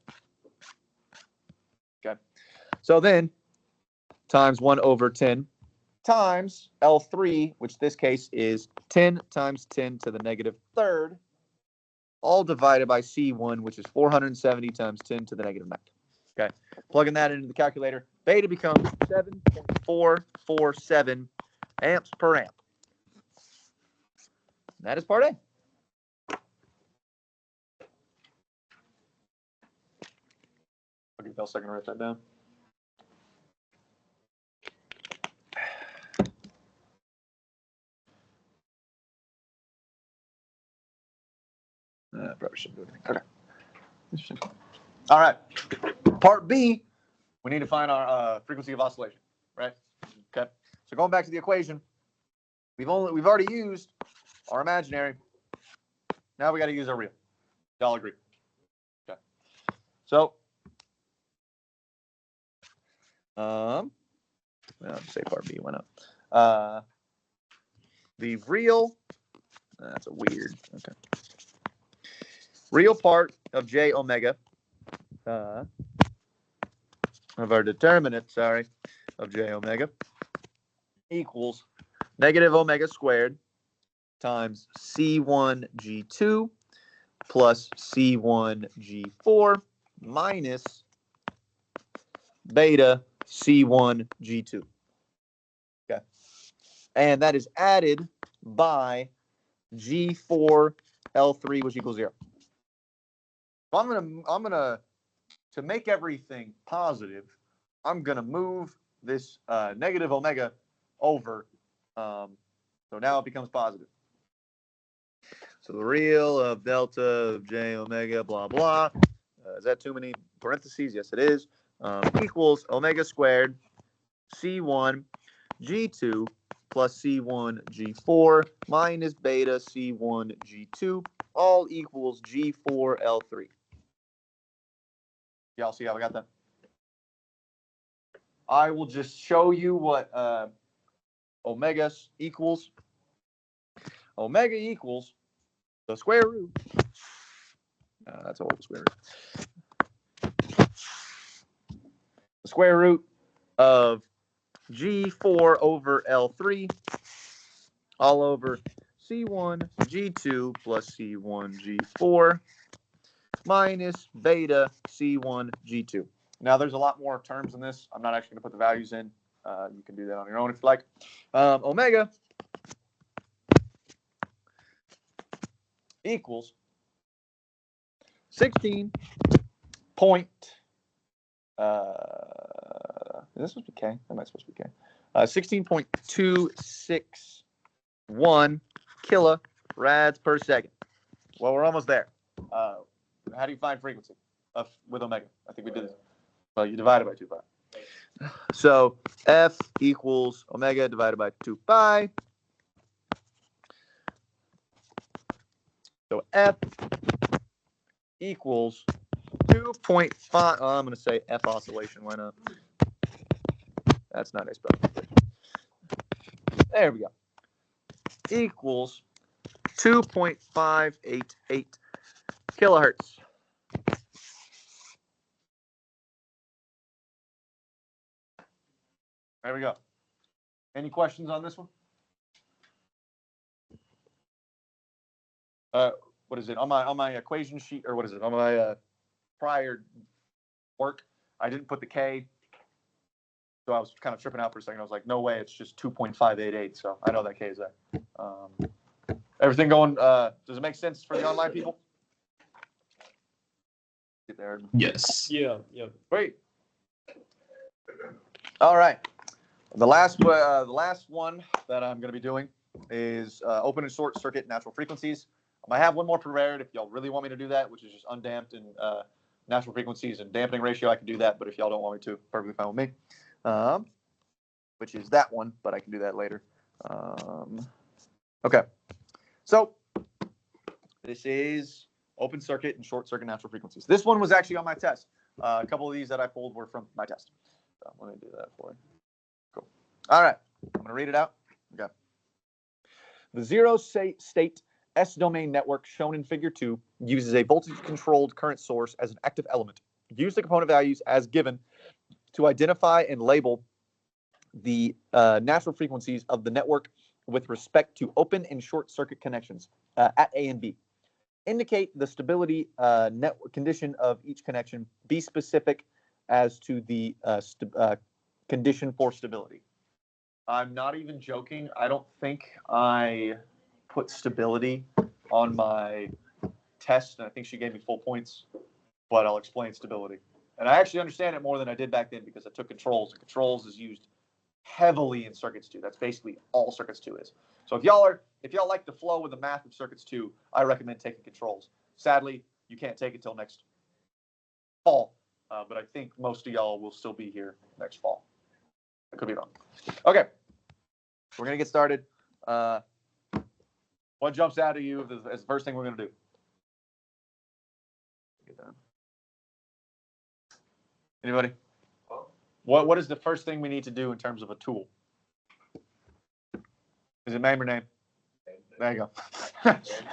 Okay. So then times 1 over 10 times L3, which this case is 10 times 10 to the negative third, all divided by C1, which is 470 times 10 to the negative 9. Okay. Plugging that into the calculator, beta becomes 7.447 amps per amp. That is part A. I'll give y'all a second to write that down. Probably shouldn't do anything. Okay. All right. Part B, we need to find our frequency of oscillation, right? Okay. So going back to the equation, we've already used our imaginary. Now we got to use our real. Y'all agree? Okay. So, I'll just say part B. Why not? The real. That's a weird. Okay. Real part of J omega. Of our determinant, of J omega equals negative omega squared times C1 G2 plus C1 G4 minus beta C1 G2. Okay. And that is added by G4 L3, which equals 0. So I'm gonna to make everything positive, I'm gonna move this negative omega over. So now it becomes positive. So the real of delta of J omega, blah, blah. Is that too many parentheses? Yes, it is. Equals omega squared C1 G2 plus C1 G4 minus beta C1 G2 all equals G4 L3. Y'all see how I got that? I will just show you what omega equals. Omega equals the square root. That's a whole square root. The square root of G4 over L3 all over C1 G2 plus C1 G4 minus beta C1 G2. Now, there's a lot more terms in this. I'm not actually going to put the values in. You can do that on your own if you like. Omega equals 16 point. Is this supposed to be K? Am I supposed to be K? 16.261 kilorads per second. Well, we're almost there. How do you find frequency with omega? I think we did this. Well, you divide it by 2 pi. So F equals omega divided by 2 pi. So F equals 2.5. Oh, I'm going to say F oscillation. Why not? That's not nice, but there we go. Equals 2.588 kilohertz. There we go. Any questions on this one? What is it on my equation sheet, or what is it on my prior work? I didn't put the K, so I was kind of tripping out for a second. I was like, no way, it's just 2.588. So I know that K is there. Everything going? Does it make sense for the online people? Get there. Yes. Yeah. Great. All right. The last one that I'm going to be doing is open and short circuit natural frequencies. I have one more prepared if y'all really want me to do that, which is just undamped and natural frequencies and dampening ratio. I can do that, but if y'all don't want me to, perfectly fine with me. Which is that one, but I can do that later. Okay. So this is open circuit and short circuit natural frequencies. This one was actually on my test. A couple of these that I pulled were from my test. So let me do that for you. Cool. All right. I'm going to read it out. Okay. The zero state S-domain network shown in Figure 2 uses a voltage-controlled current source as an active element. Use the component values as given to identify and label the natural frequencies of the network with respect to open and short circuit connections at A and B. Indicate the stability network condition of each connection. Be specific as to the condition for stability. I'm not even joking. I don't think I put stability on my test, and I think she gave me full points, but I'll explain stability. And I actually understand it more than I did back then because I took controls, and controls is used heavily in Circuits 2. That's basically all Circuits 2 is. So if y'all like the flow with the math of Circuits 2, I recommend taking controls. Sadly, you can't take it till next fall, but I think most of y'all will still be here next fall. I could be wrong. Okay, we're gonna get started. What jumps out at you as the first thing we're gonna do? Get done. Anybody? What is the first thing we need to do in terms of a tool? Is it name or name? There you go.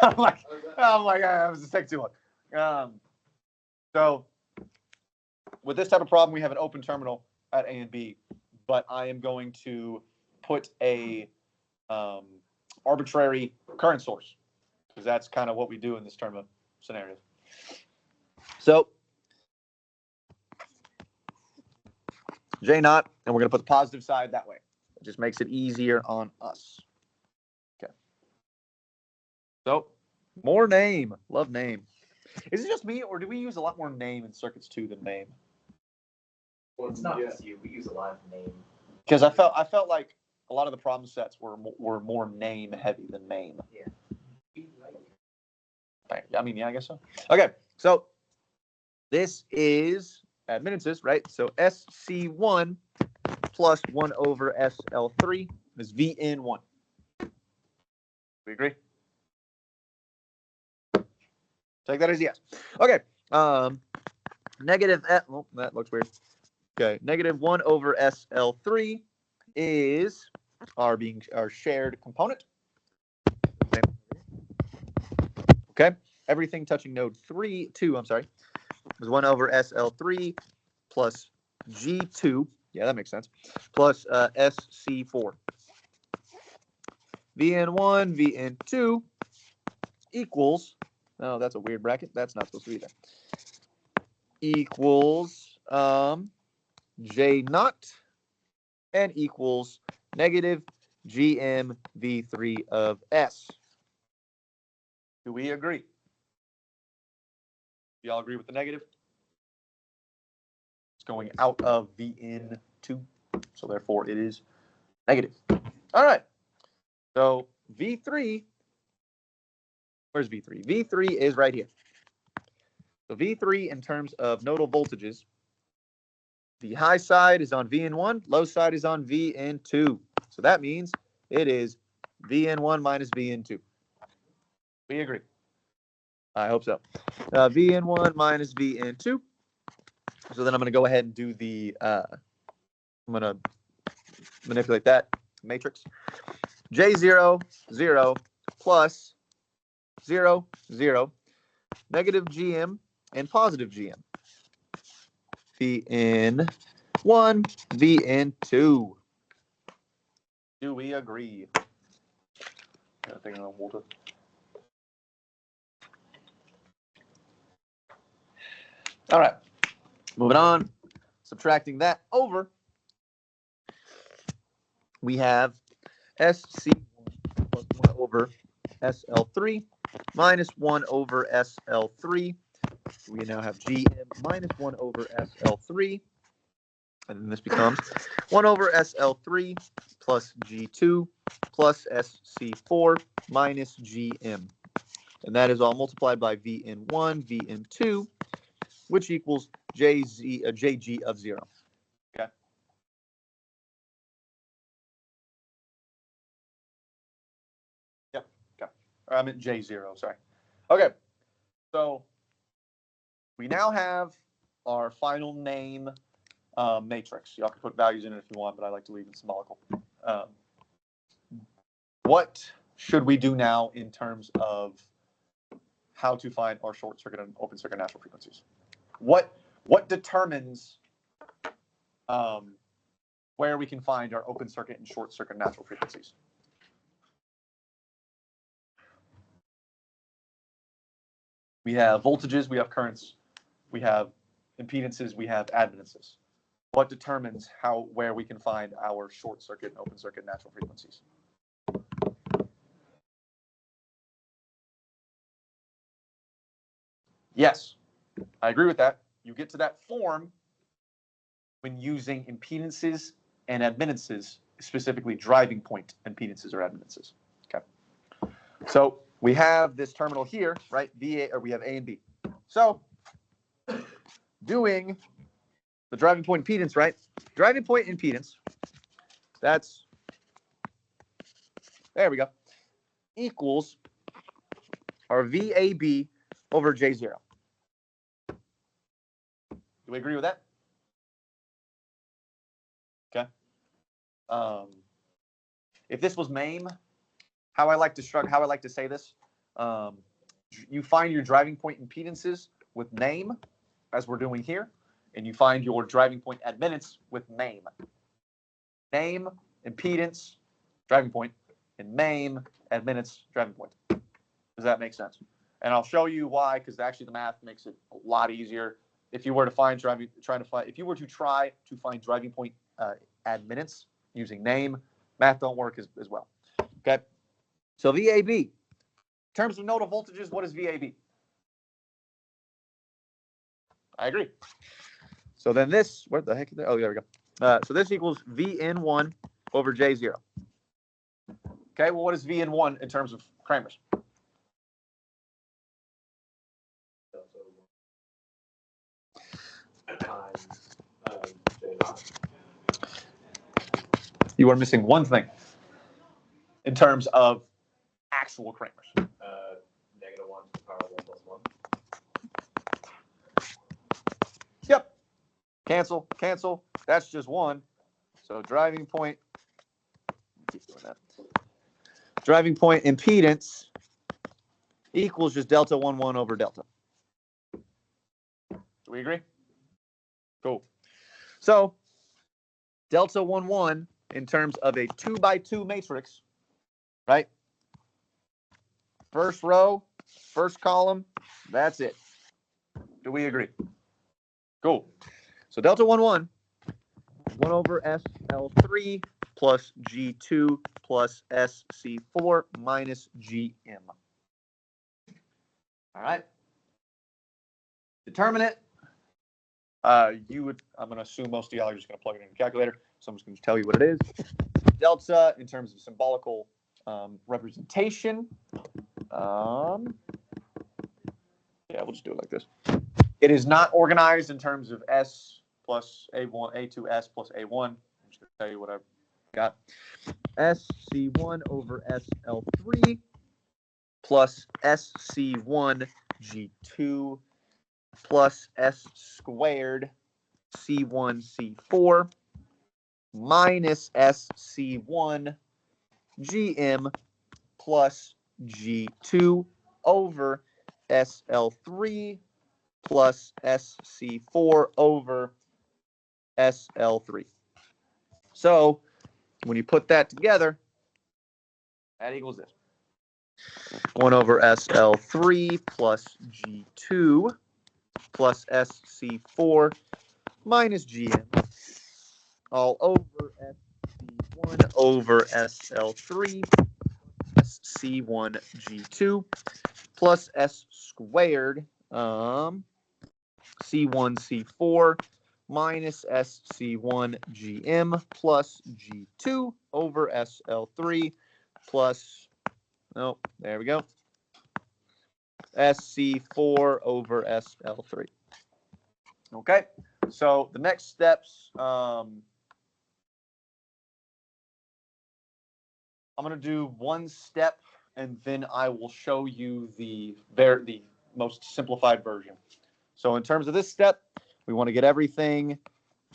I'm like, I was just taking too long. So with this type of problem, we have an open terminal at A and B, but I am going to put a arbitrary current source because that's kind of what we do in this term of scenarios. So J naught, and we're going to put the positive side that way. It just makes it easier on us. Okay. So more name. Love name. Is it just me, or do we use a lot more name in Circuits 2 than name? Well, it's not just you. We use a lot of name. Because I felt like a lot of the problem sets were more name heavy than name. Yeah. I mean, yeah, I guess so. Okay, so this is admittances, right? So SC1 plus 1 over SL3 is VN1. We agree? Take that as yes. Okay. Negative, well, that looks weird. Okay, negative 1 over SL3 is our shared component. Okay, everything touching node 2, I'm sorry, is 1 over SL3 plus G2, yeah, that makes sense, plus SC4. VN1, VN2 equals, oh, that's a weird bracket. That's not supposed to be there. Equals J naught and equals negative GM V3 of S. Do we agree? Do y'all agree with the negative? It's going out of VN2, so therefore it is negative. All right. So V3, where's V3? V3 is right here. So V3 in terms of nodal voltages, the high side is on VN1, low side is on VN2. So that means it is VN1 minus VN2. We agree. I hope so. Vn1 minus Vn2. So then I'm going to go ahead and do the, I'm going to manipulate that matrix. J0, 0, plus 0, 0, negative GM, and positive GM. Vn1, Vn2. Do we agree? I think I'm water. All right, moving on. Subtracting that over, we have SC1 plus 1 over SL3 minus 1 over SL3. We now have GM minus 1 over SL3. And then this becomes 1 over SL3 plus G2 plus SC4 minus GM. And that is all multiplied by Vn1, Vn2, which equals JG of 0. Okay. Yep. Okay. Or I meant J0, sorry. Okay. So we now have our final name matrix. Y'all can put values in it if you want, but I like to leave it symbolical. What should we do now in terms of how to find our short circuit and open circuit natural frequencies? What determines where we can find our open circuit and short circuit natural frequencies? We have voltages, we have currents, we have impedances, we have admittances. What determines where we can find our short circuit and open circuit natural frequencies? Yes, I agree with that. You get to that form when using impedances and admittances, specifically driving point impedances or admittances. Okay. So we have this terminal here, right? VA, or we have A and B. So doing the driving point impedance, right? Driving point impedance, that's, there we go, equals our VAB over J0. Do we agree with that? Okay. If this was MAME, how I like to say this, you find your driving point impedances with NAME, as we're doing here, and you find your driving point admittance with MAME. NAME, impedance, driving point, and MAME, admittance, driving point. Does that make sense? And I'll show you why, because actually the math makes it a lot easier. If you were to find if you were to try to find driving point admittance using NAME, math don't work as well. Okay. So VAB, in terms of nodal voltages, what is VAB? I agree. So then this, where the heck is that? Oh, there we go. So this equals Vn1 over J0. Okay, well, what is Vn1 in terms of Kramers? You are missing one thing in terms of actual Kramers. -1 to the power of 1 plus 1. Yep. Cancel, cancel. That's just one. So driving point, keep doing that. Driving point impedance equals just delta 1 over delta. Do we agree? Cool. So delta 1 in terms of a 2x2 matrix, right? First row, first column, that's it. Do we agree? Cool. So delta 1 over SL3 plus G2 plus SC4 minus GM. All right. Determinant. I'm going to assume most of y'all are just going to plug it in a calculator. So I'm just going to tell you what it is. Delta, in terms of symbolical representation. Yeah, we'll just do it like this. It is not organized in terms of S plus A1, A2S plus A1. I'm just going to tell you what I've got. SC1 over SL3 plus SC1 G2 plus S squared C1 C4 minus SC1 GM plus G2 over SL3 plus SC4 over SL3. So when you put that together, that equals this. 1 over SL3 plus G2 plus SC4 minus GM all over SC1 over SL3 SC1 G2 plus S squared C1 C4 minus SC1 GM plus G2 over SL3 plus, oh, there we go, SC4 over SL3. Okay, so the next steps, I'm going to do one step and then I will show you the most simplified version. So in terms of this step, we want to get everything.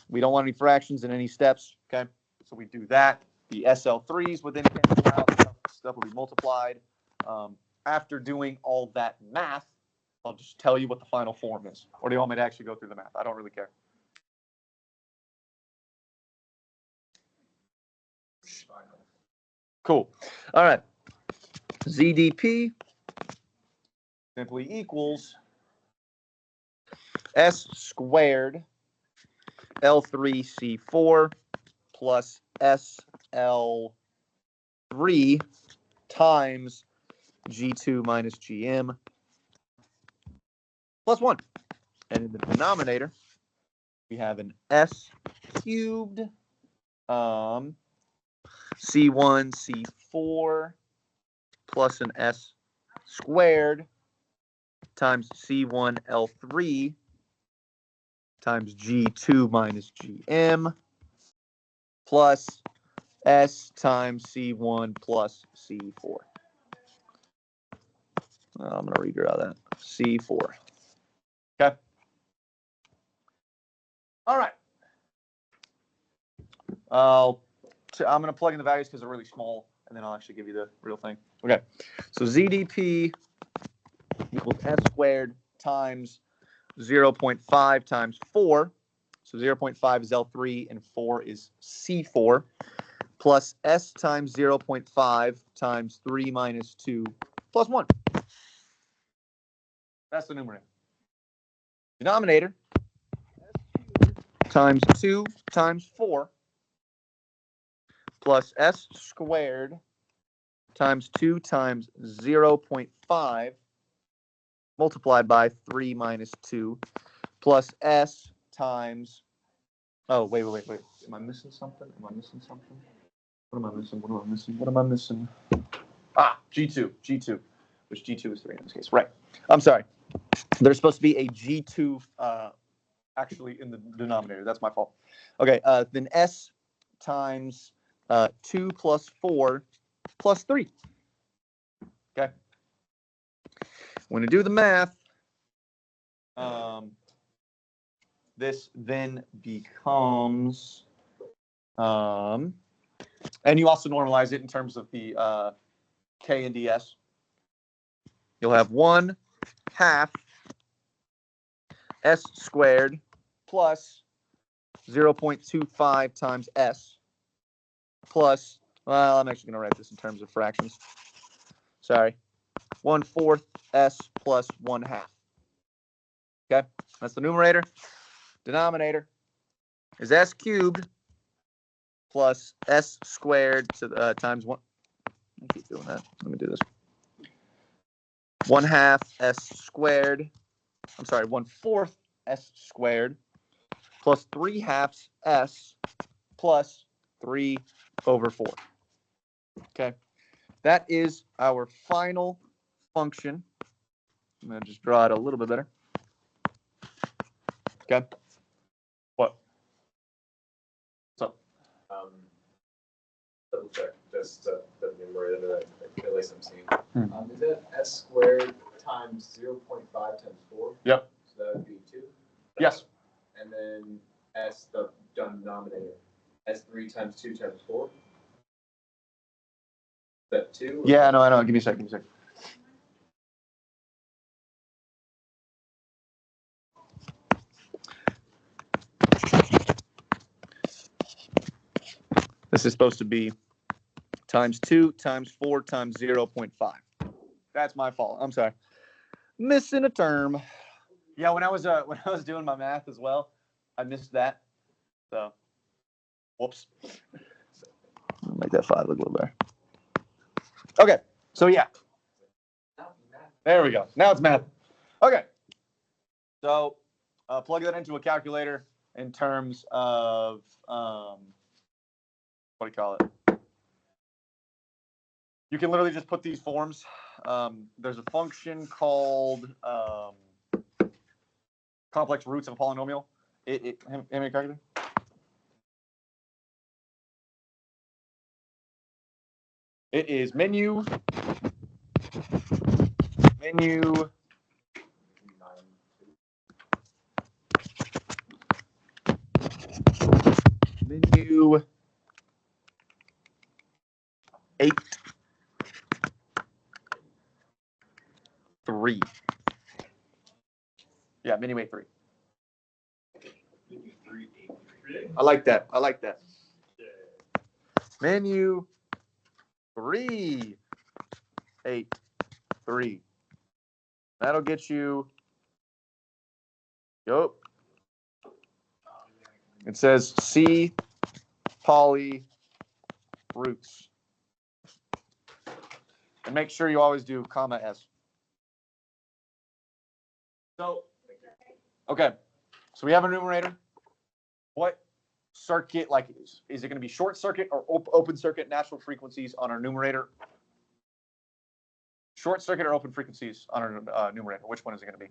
We don't want any fractions in any steps. Okay, so we do that. The SL3s would then cancel out. Stuff will be multiplied. After doing all that math, I'll just tell you what the final form is. Or do you want me to actually go through the math? I don't really care. Cool. All right. ZDP simply equals S squared L3C4 plus SL3 times G2 minus GM plus 1. And in the denominator, we have an S cubed C1 C4 plus an S squared times C1 L3 times G2 minus GM plus S times C1 plus C4. I'm going to redraw that. C4. Okay. All right. I'm going to plug in the values because they're really small, and then I'll actually give you the real thing. Okay. So ZDP equals S squared times 0.5 times 4. So 0.5 is L3 and 4 is C4 plus S times 0.5 times 3 minus 2 plus 1. That's the numerator. Denominator times 2 times 4 plus S squared times 2 times 0.5 multiplied by 3 minus 2 plus S times, oh, wait. Am I missing something? What am I missing? Ah, G2, which G2 is 3 in this case. Right. I'm sorry. There's supposed to be a G2 actually in the denominator. That's my fault. Okay, then S times 2 plus 4 plus 3. Okay. When you do the math, this then becomes, and you also normalize it in terms of the K and DS. You'll have 1/2 S squared plus 0.25 times S plus, well, I'm actually going to write this in terms of fractions. Sorry. 1/4 S plus 1/2. Okay, that's the numerator. Denominator is S cubed plus S squared to times 1. I keep doing that. Let me do this. 1/2 S squared. I'm sorry, 1/4 S squared plus 3/2 S plus 3 over 4. Okay, that is our final function. I'm going to just draw it a little bit better. Okay. What? What's up? Double check just the numerator that at least I'm seeing. Is it S squared times 0.5 times 4. Yep. So that would be 2. Yes. And then S, the denominator. S3 times 2 times 4. Is that 2? Yeah, no, I know. Give me a second. This is supposed to be times 2 times 4 times 0.5. That's my fault. I'm sorry. Missing a term. Yeah, when I was doing my math as well, I missed that. So, whoops. Make that 5 look a little better. Okay, so yeah. There we go. Now it's math. Okay. So, plug that into a calculator in terms of, what do you call it? You can literally just put these forms. There's a function called complex roots of a polynomial. Hand me a calculator. It is menu menu 8 3. Yeah, menu 8 3. I like that. Menu 3 8 3. That'll get you. Yup. It says C poly roots. And make sure you always do comma S. So, okay. So we have a numerator. What circuit, like, is it going to be short circuit or open circuit natural frequencies on our numerator? Short circuit or open frequencies on our numerator? Which one is it going to be?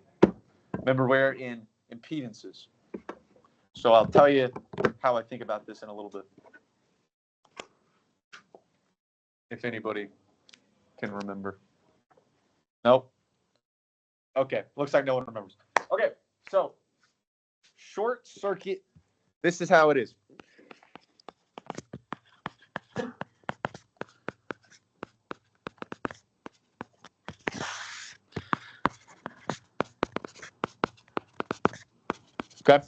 Remember, we're in impedances. So I'll tell you how I think about this in a little bit. If anybody can remember. Nope. Okay, looks like no one remembers. Okay, so short circuit, this is how it is. Okay.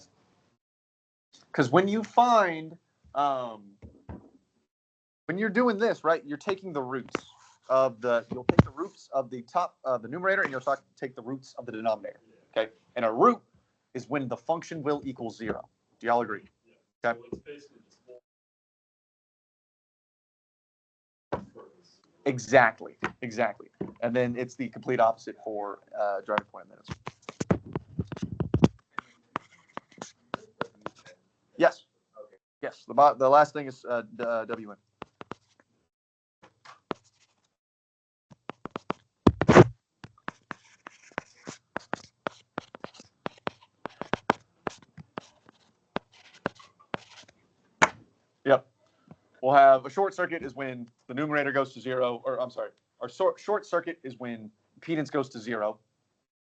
Because when you find, when you're doing this, right, you're taking the roots of you'll take the roots of the top of the numerator and you'll take the roots of the denominator. Okay. And a root is when the function will equal 0. Do y'all agree? Okay. Exactly. And then it's the complete opposite for driving point of minutes. Yes. Yes. The last thing is WN. Yep. We'll have a short circuit is when the numerator goes to 0, or I'm sorry, our short circuit is when impedance goes to 0.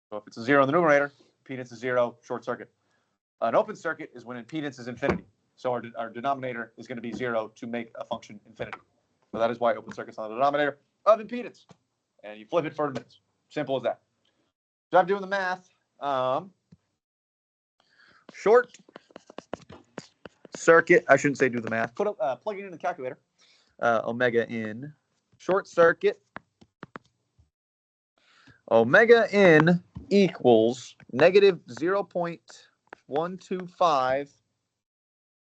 So if it's a 0 in the numerator, impedance is 0, short circuit. An open circuit is when impedance is infinity. So our denominator is going to be 0 to make a function infinity. So that is why open circuit's on the denominator of impedance. And you flip it for minutes. Simple as that. So I'm doing the math. Short circuit, I shouldn't say do the math. Plug it in the calculator. Omega in short circuit. Omega n equals negative 0.125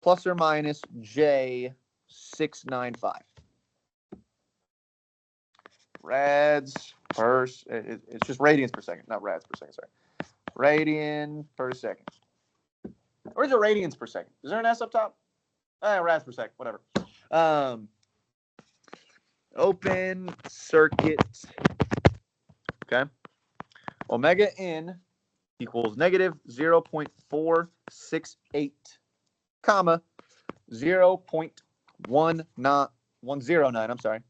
plus or minus J695. Rads per, it's just radians per second, not rads per second, sorry. Radian per second. Or is it radians per second? Is there an S up top? Rads per second, whatever. Open circuit. Okay. Omega n equals negative 0.468, comma, 0.109, I'm sorry.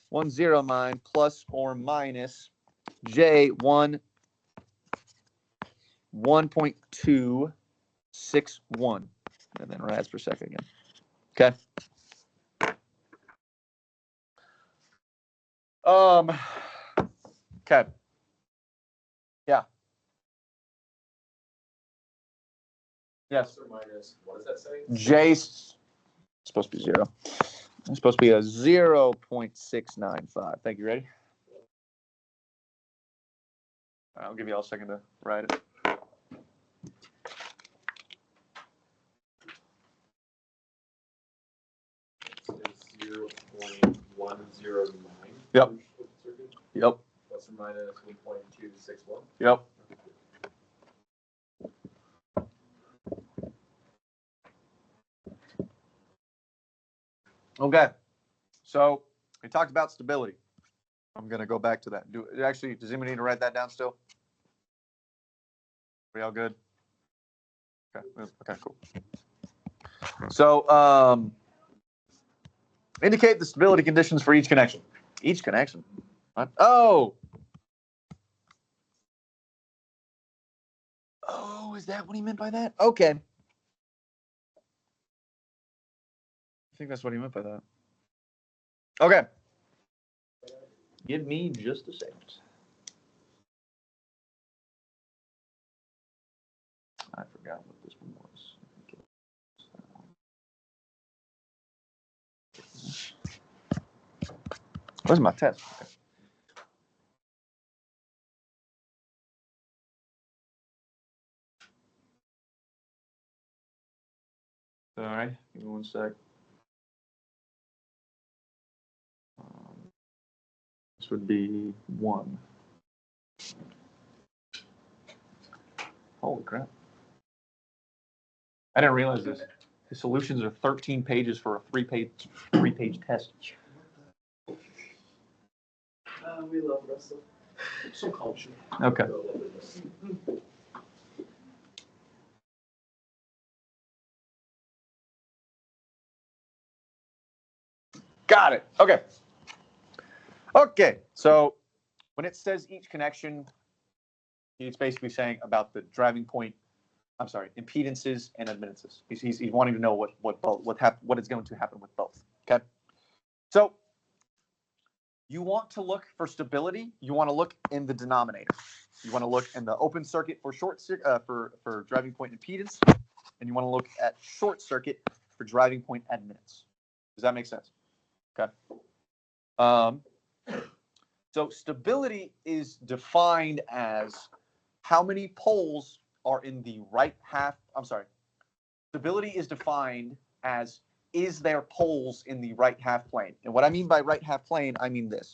109 plus or minus J1 1.261, and then rads per second again. Okay. Okay. Yeah. Yes. Plus or minus, what does that say? J supposed to be 0. It's supposed to be a 0.695. Thank you. Ready? I'll give you all a second to write it. It's 0.109. Yep. Circuit, Yep. plus or minus 1.261. Yep. Okay. So we talked about stability. I'm going to go back to that. Does anybody need to write that down still? We all good? Okay. Okay, cool. So indicate the stability conditions for each connection. Each connection. What? Oh, is that what he meant by that? Okay. I think that's what he meant by that. Okay. Give me just a second. I forgot what this one was. Where's my test? Okay. All right, give me one sec. This would be 1. Holy crap. I didn't realize this. The solutions are 13 pages for a three-page test. We love Russell. Some culture. Okay. Got it. Okay. Okay. So when it says each connection, it's basically saying about the driving point. I'm sorry, impedances and admittances. He's wanting to know what is going to happen with both. Okay. So you want to look for stability. You want to look in the denominator. You want to look in the open circuit for for driving point impedance, and you want to look at short circuit for driving point admittance. Does that make sense? Okay. So stability is defined as how many poles are in the right half. I'm sorry. Stability is defined as is there poles in the right half plane? And what I mean by right half plane, I mean this.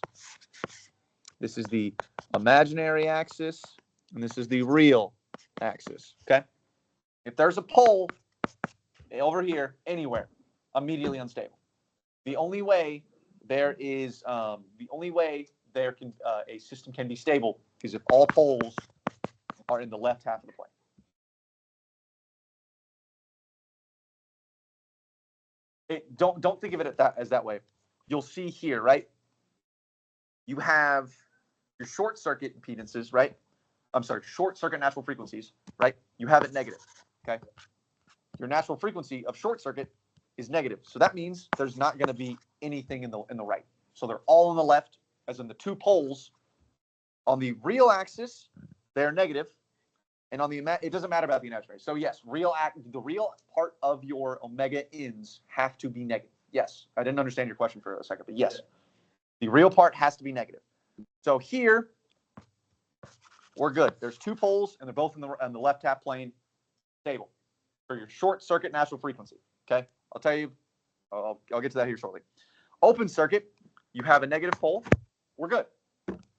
This is the imaginary axis, and this is the real axis. Okay. If there's a pole over here anywhere, immediately unstable. The only way a system can be stable is if all poles are in the left half of the plane. Don't think of it as that way. You'll see here, right? You have your short circuit impedances, right? I'm sorry, short circuit natural frequencies, right? You have it negative. Okay. Your natural frequency of short circuit is negative, so that means there's not going to be anything in the right. So they're all on the left, as in the two poles. On the real axis, they're negative, and on the it doesn't matter about the imaginary. So yes, the real part of your omega ins have to be negative. Yes, I didn't understand your question for a second, but yes, the real part has to be negative. So here, we're good. There's two poles, and they're both in the left half plane, stable for your short circuit natural frequency. Okay, I'll tell you. I'll get to that here shortly. Open circuit, you have a negative pole. We're good.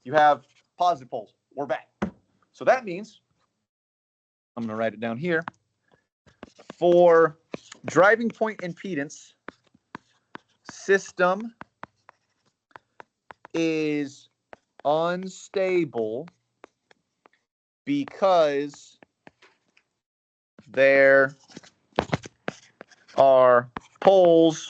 You have positive poles. We're bad. So that means, I'm going to write it down here. For driving point impedance, system is unstable because there are poles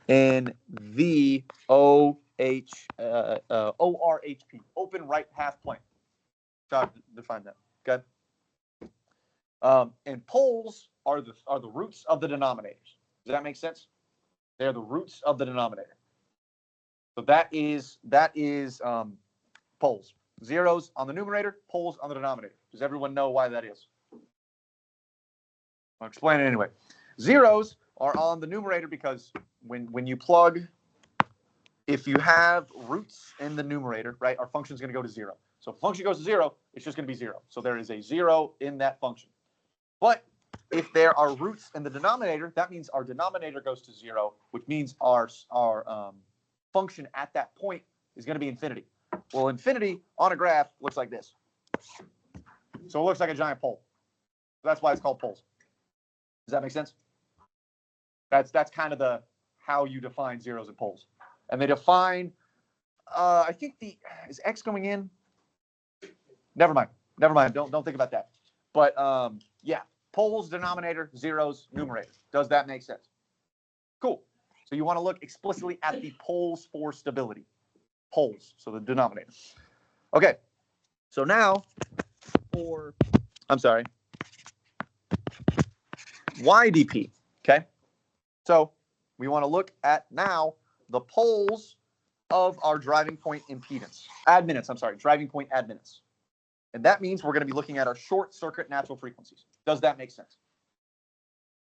in the OP ORHP, open right half plane. So define that. Okay. And poles are the roots of the denominators. Does that make sense? They're the roots of the denominator. So that is poles. Zeros on the numerator, poles on the denominator. Does everyone know why that is? I'll explain it anyway. Zeros are on the numerator because when you plug, if you have roots in the numerator, right, our function is going to go to 0. So if the function goes to 0, it's just going to be 0. So there is a 0 in that function. But if there are roots in the denominator, that means our denominator goes to 0, which means our function at that point is going to be infinity. Well, infinity on a graph looks like this. So it looks like a giant pole. So that's why it's called poles. Does that make sense? That's kind of how you define zeros and poles. And they define, I think is x going in? Never mind. Don't think about that. But yeah, poles denominator, zeros numerator. Does that make sense? Cool. So you want to look explicitly at the poles for stability. Poles, so the denominator. Okay. So now YDP. Okay. So we want to look at now the poles of our driving point impedance. Driving point admittance. And that means we're going to be looking at our short circuit natural frequencies. Does that make sense?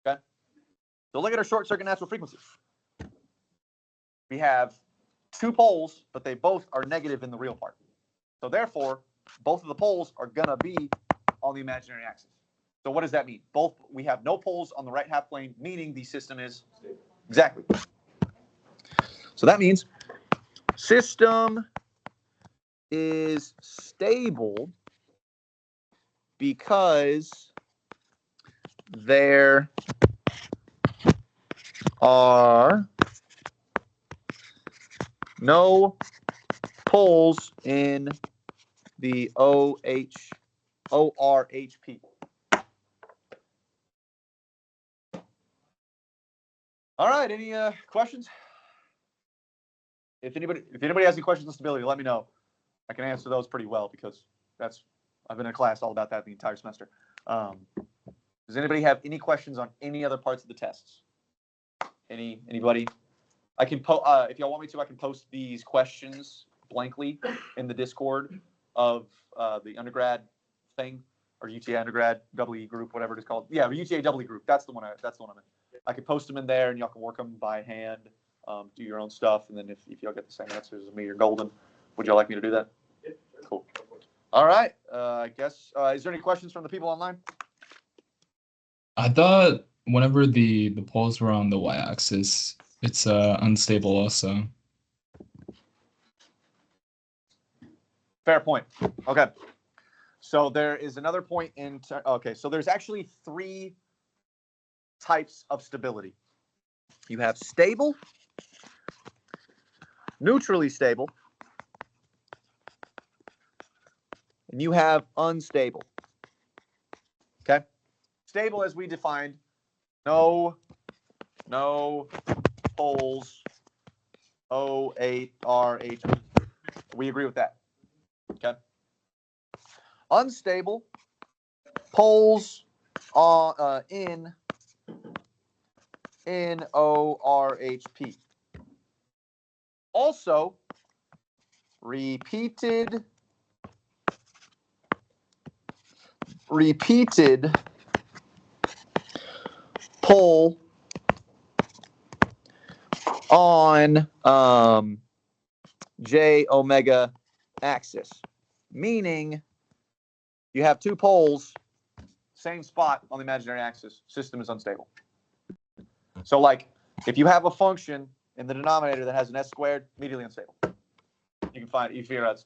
Okay. So look at our short circuit natural frequencies. We have 2 poles, but they both are negative in the real part. So therefore, both of the poles are going to be on the imaginary axis. So what does that mean? We have no poles on the right half plane, meaning the system is stable. Exactly. So that means system is stable because there are no poles in the ORHP. All right, any questions? If anybody has any questions on stability, let me know. I can answer those pretty well because I've been in class all about that the entire semester. Does anybody have any questions on any other parts of the tests? Anybody? I can if y'all want me to, I can post these questions blankly in the Discord of the undergrad thing or UTA undergrad WE group, whatever it is called. Yeah, UTA WE group. That's the one I'm in. I can post them in there, and y'all can work them by hand, do your own stuff, and then if y'all get the same answers as me, you're golden. Would y'all like me to do that? Yeah, cool. All right. I guess. Is there any questions from the people online? I thought whenever the poles were on the y-axis, it's unstable also. Fair point. Okay. So there is another point okay, so there's actually 3 types of stability. You have stable, neutrally stable, and you have unstable. Okay? Stable, as we defined, no poles, O8RH. We agree with that. Okay? Unstable, poles in ORHP. Also, repeated pole on J omega axis, meaning you have 2 poles, same spot on the imaginary axis, system is unstable. So like if you have a function in the denominator that has an s squared, immediately unstable. You figure out it's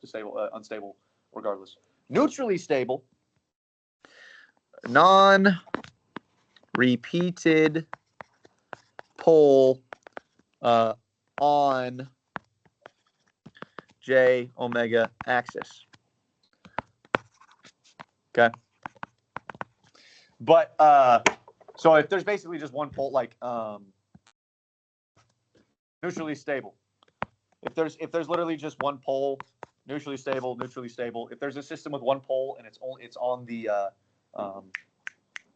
unstable regardless. Neutrally stable, non-repeated pole on J omega axis. Okay. But so if there's basically just one pole, like neutrally stable, if there's literally just one pole, neutrally stable, neutrally stable. If there's a system with one pole and it's on the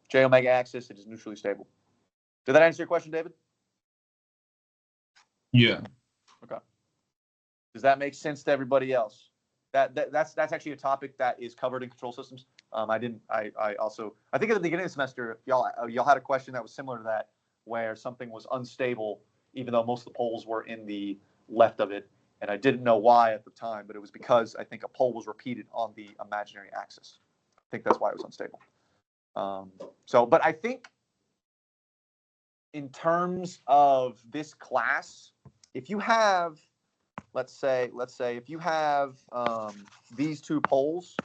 J omega axis, it is neutrally stable. Did that answer your question, David? Yeah. Okay. Does that make sense to everybody else? That's actually a topic that is covered in control systems. I think at the beginning of the semester, y'all had a question that was similar to that, where something was unstable, even though most of the poles were in the left of it. And I didn't know why at the time, but it was because I think a pole was repeated on the imaginary axis. I think that's why it was unstable. But I think in terms of this class, if you have, let's say if you have these two poles,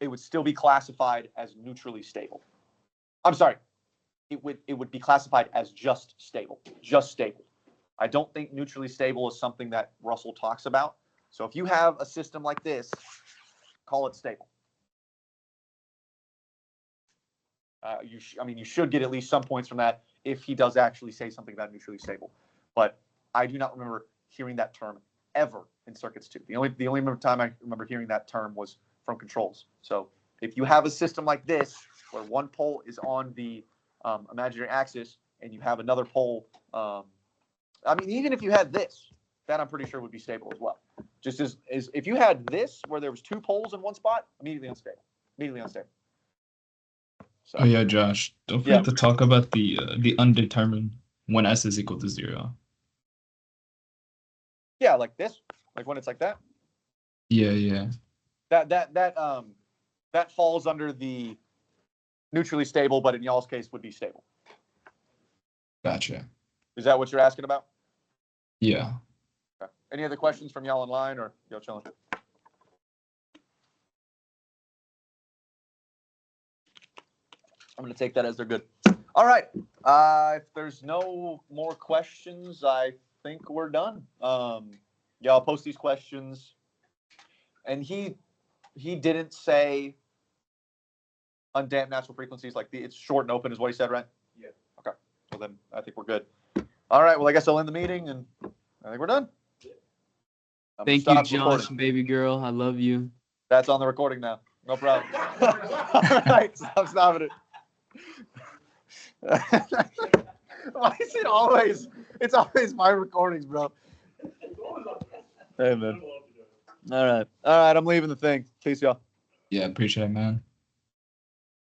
it would still be classified as neutrally stable. I'm sorry, it would be classified as just stable. I don't think neutrally stable is something that Russell talks about. So if you have a system like this, call it stable. You should get at least some points from that if he does actually say something about neutrally stable. But I do not remember hearing that term ever in Circuits 2. The only time I remember hearing that term was from controls. So if you have a system like this, where one pole is on the imaginary axis and you have another pole, even if you had this, that I'm pretty sure would be stable as well. Just as if you had this, where there was two poles in one spot, immediately unstable. So, Oh yeah, Josh. Don't forget to talk about the undetermined when S is equal to 0. Yeah, like this, like when it's like that. Yeah. That falls under the neutrally stable, but in y'all's case would be stable. Gotcha. Is that what you're asking about? Yeah. Okay. Any other questions from y'all online, or y'all chilling? I'm going to take that as they're good. All right. If there's no more questions, I think we're done. Y'all post these questions. And he didn't say undamped natural frequencies, like it's short and open is what he said, right? Yeah. Okay. Well, then I think we're good. All right. Well, I guess I'll end the meeting, and I think we're done. Thank you, Josh, baby girl. I love you. That's on the recording now. No problem. All right. Stop stopping it. Why is it always? It's always my recordings, bro. Hey, man. All right. I'm leaving the thing. Peace, y'all. Yeah, appreciate it, man.